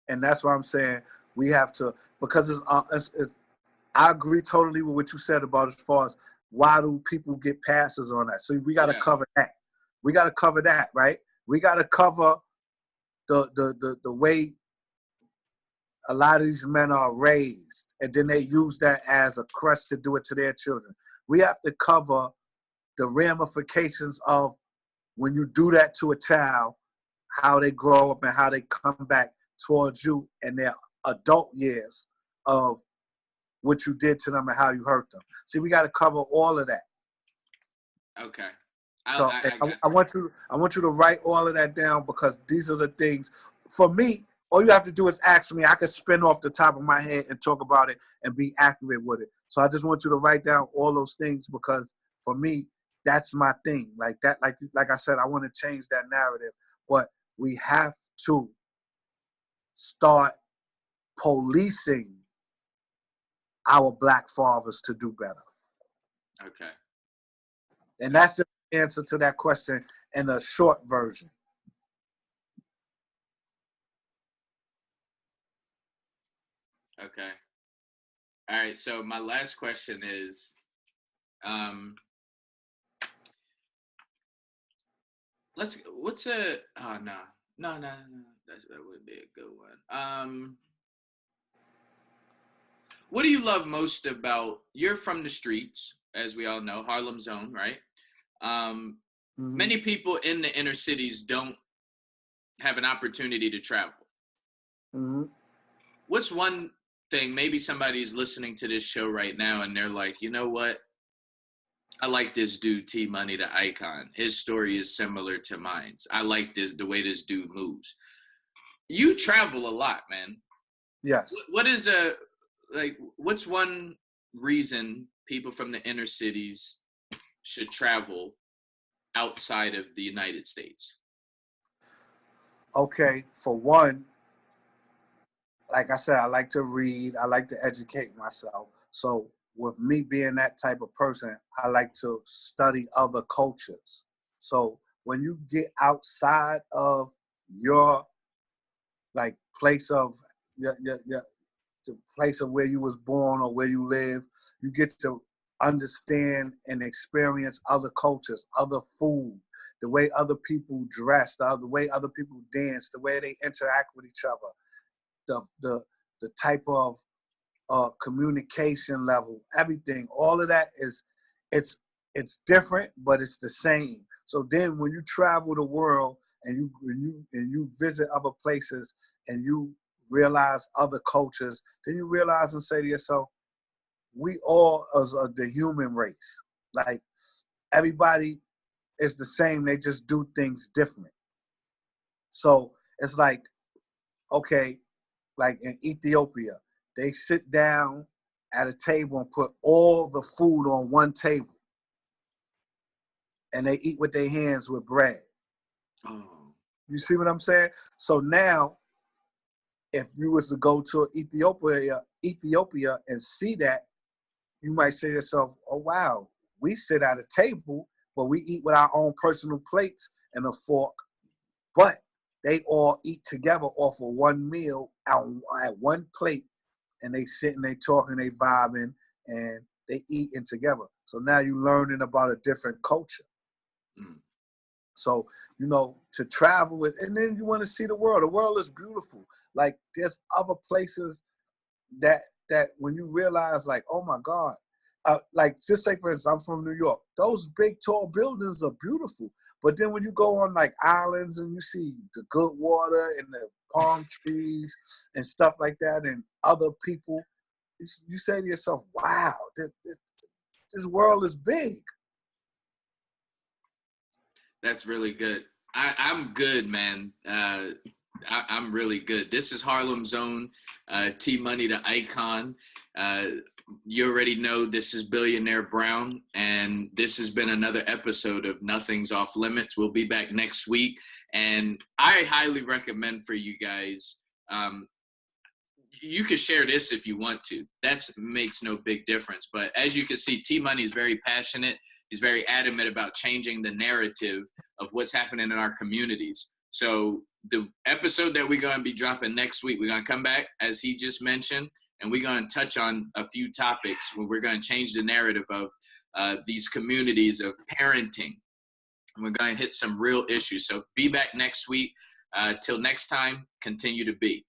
And that's why I'm saying we have to, because I agree totally with what you said about as far as why do people get passes on that. So we got to cover that. We got to cover that, right? We got to cover the way a lot of these men are raised, and then they use that as a crutch to do it to their children. We have to cover the ramifications of when you do that to a child, how they grow up and how they come back towards you in their adult years of what you did to them and how you hurt them. See, we got to cover all of that. Okay. I want you to write all of that down because these are the things. For me, all you have to do is ask me. I can spin off the top of my head and talk about it and be accurate with it. So I just want you to write down all those things because for me, that's my thing. Like that, like I said, I want to change that narrative. But we have to start policing our black fathers to do better. Okay. And that's the answer to that question in a short version. Okay. All right. So my last question is, no, that would be a good one. What do you love most about, you're from the streets, as we all know, Harlem Zone, right? Many people in the inner cities don't have an opportunity to travel. What's one thing, maybe somebody's listening to this show right now and they're like, you know what? I like this dude, Tmoney, the icon. His story is similar to mine. I like the way this dude moves. You travel a lot, man. Yes. What's one reason people from the inner cities should travel outside of the United States? Okay, for one, like I said, I like to read. I like to educate myself. So with me being that type of person, I like to study other cultures. So when you get outside of your place of the place of where you was born or where you live, you get to understand and experience other cultures, other food, the way other people dress, the way other people dance, the way they interact with each other, the type of communication level, everything. All of that it's different, but it's the same. So then when you travel the world and you visit other places and you realize other cultures, then you realize and say to yourself, we all as the human race. Like everybody is the same, they just do things different. So it's like, okay, like in Ethiopia, they sit down at a table and put all the food on one table. And they eat with their hands with bread. Oh. You see what I'm saying? So now, if you was to go to Ethiopia Ethiopia and see that, you might say to yourself, oh, wow, we sit at a table, but we eat with our own personal plates and a fork, but they all eat together off of one meal at one plate, and they sit and they talking, they vibing, and they eating together. So now you're learning about a different culture. Mm. So, you know, to travel with, and then you want to see the world. The world is beautiful. Like, there's other places that when you realize, like, oh my God, like, just say for instance, I'm from New York. Those big tall buildings are beautiful, but then when you go on like islands and you see the good water and the palm trees and stuff like that, and other people, you say to yourself, wow, this world is big. That's really good. I'm good, man. I'm really good. This is Harlem's own Tmoney, the icon. You already know this is Billionaire Brown, and this has been another episode of Nothing's Off Limits. We'll be back next week, and I highly recommend for you guys, you can share this if you want to. That makes no big difference. But as you can see, Tmoney is very passionate. He's very adamant about changing the narrative of what's happening in our communities. So the episode that we're going to be dropping next week, we're going to come back, as he just mentioned, and we're going to touch on a few topics where we're going to change the narrative of these communities of parenting. And we're going to hit some real issues. So be back next week. Till next time, continue to be.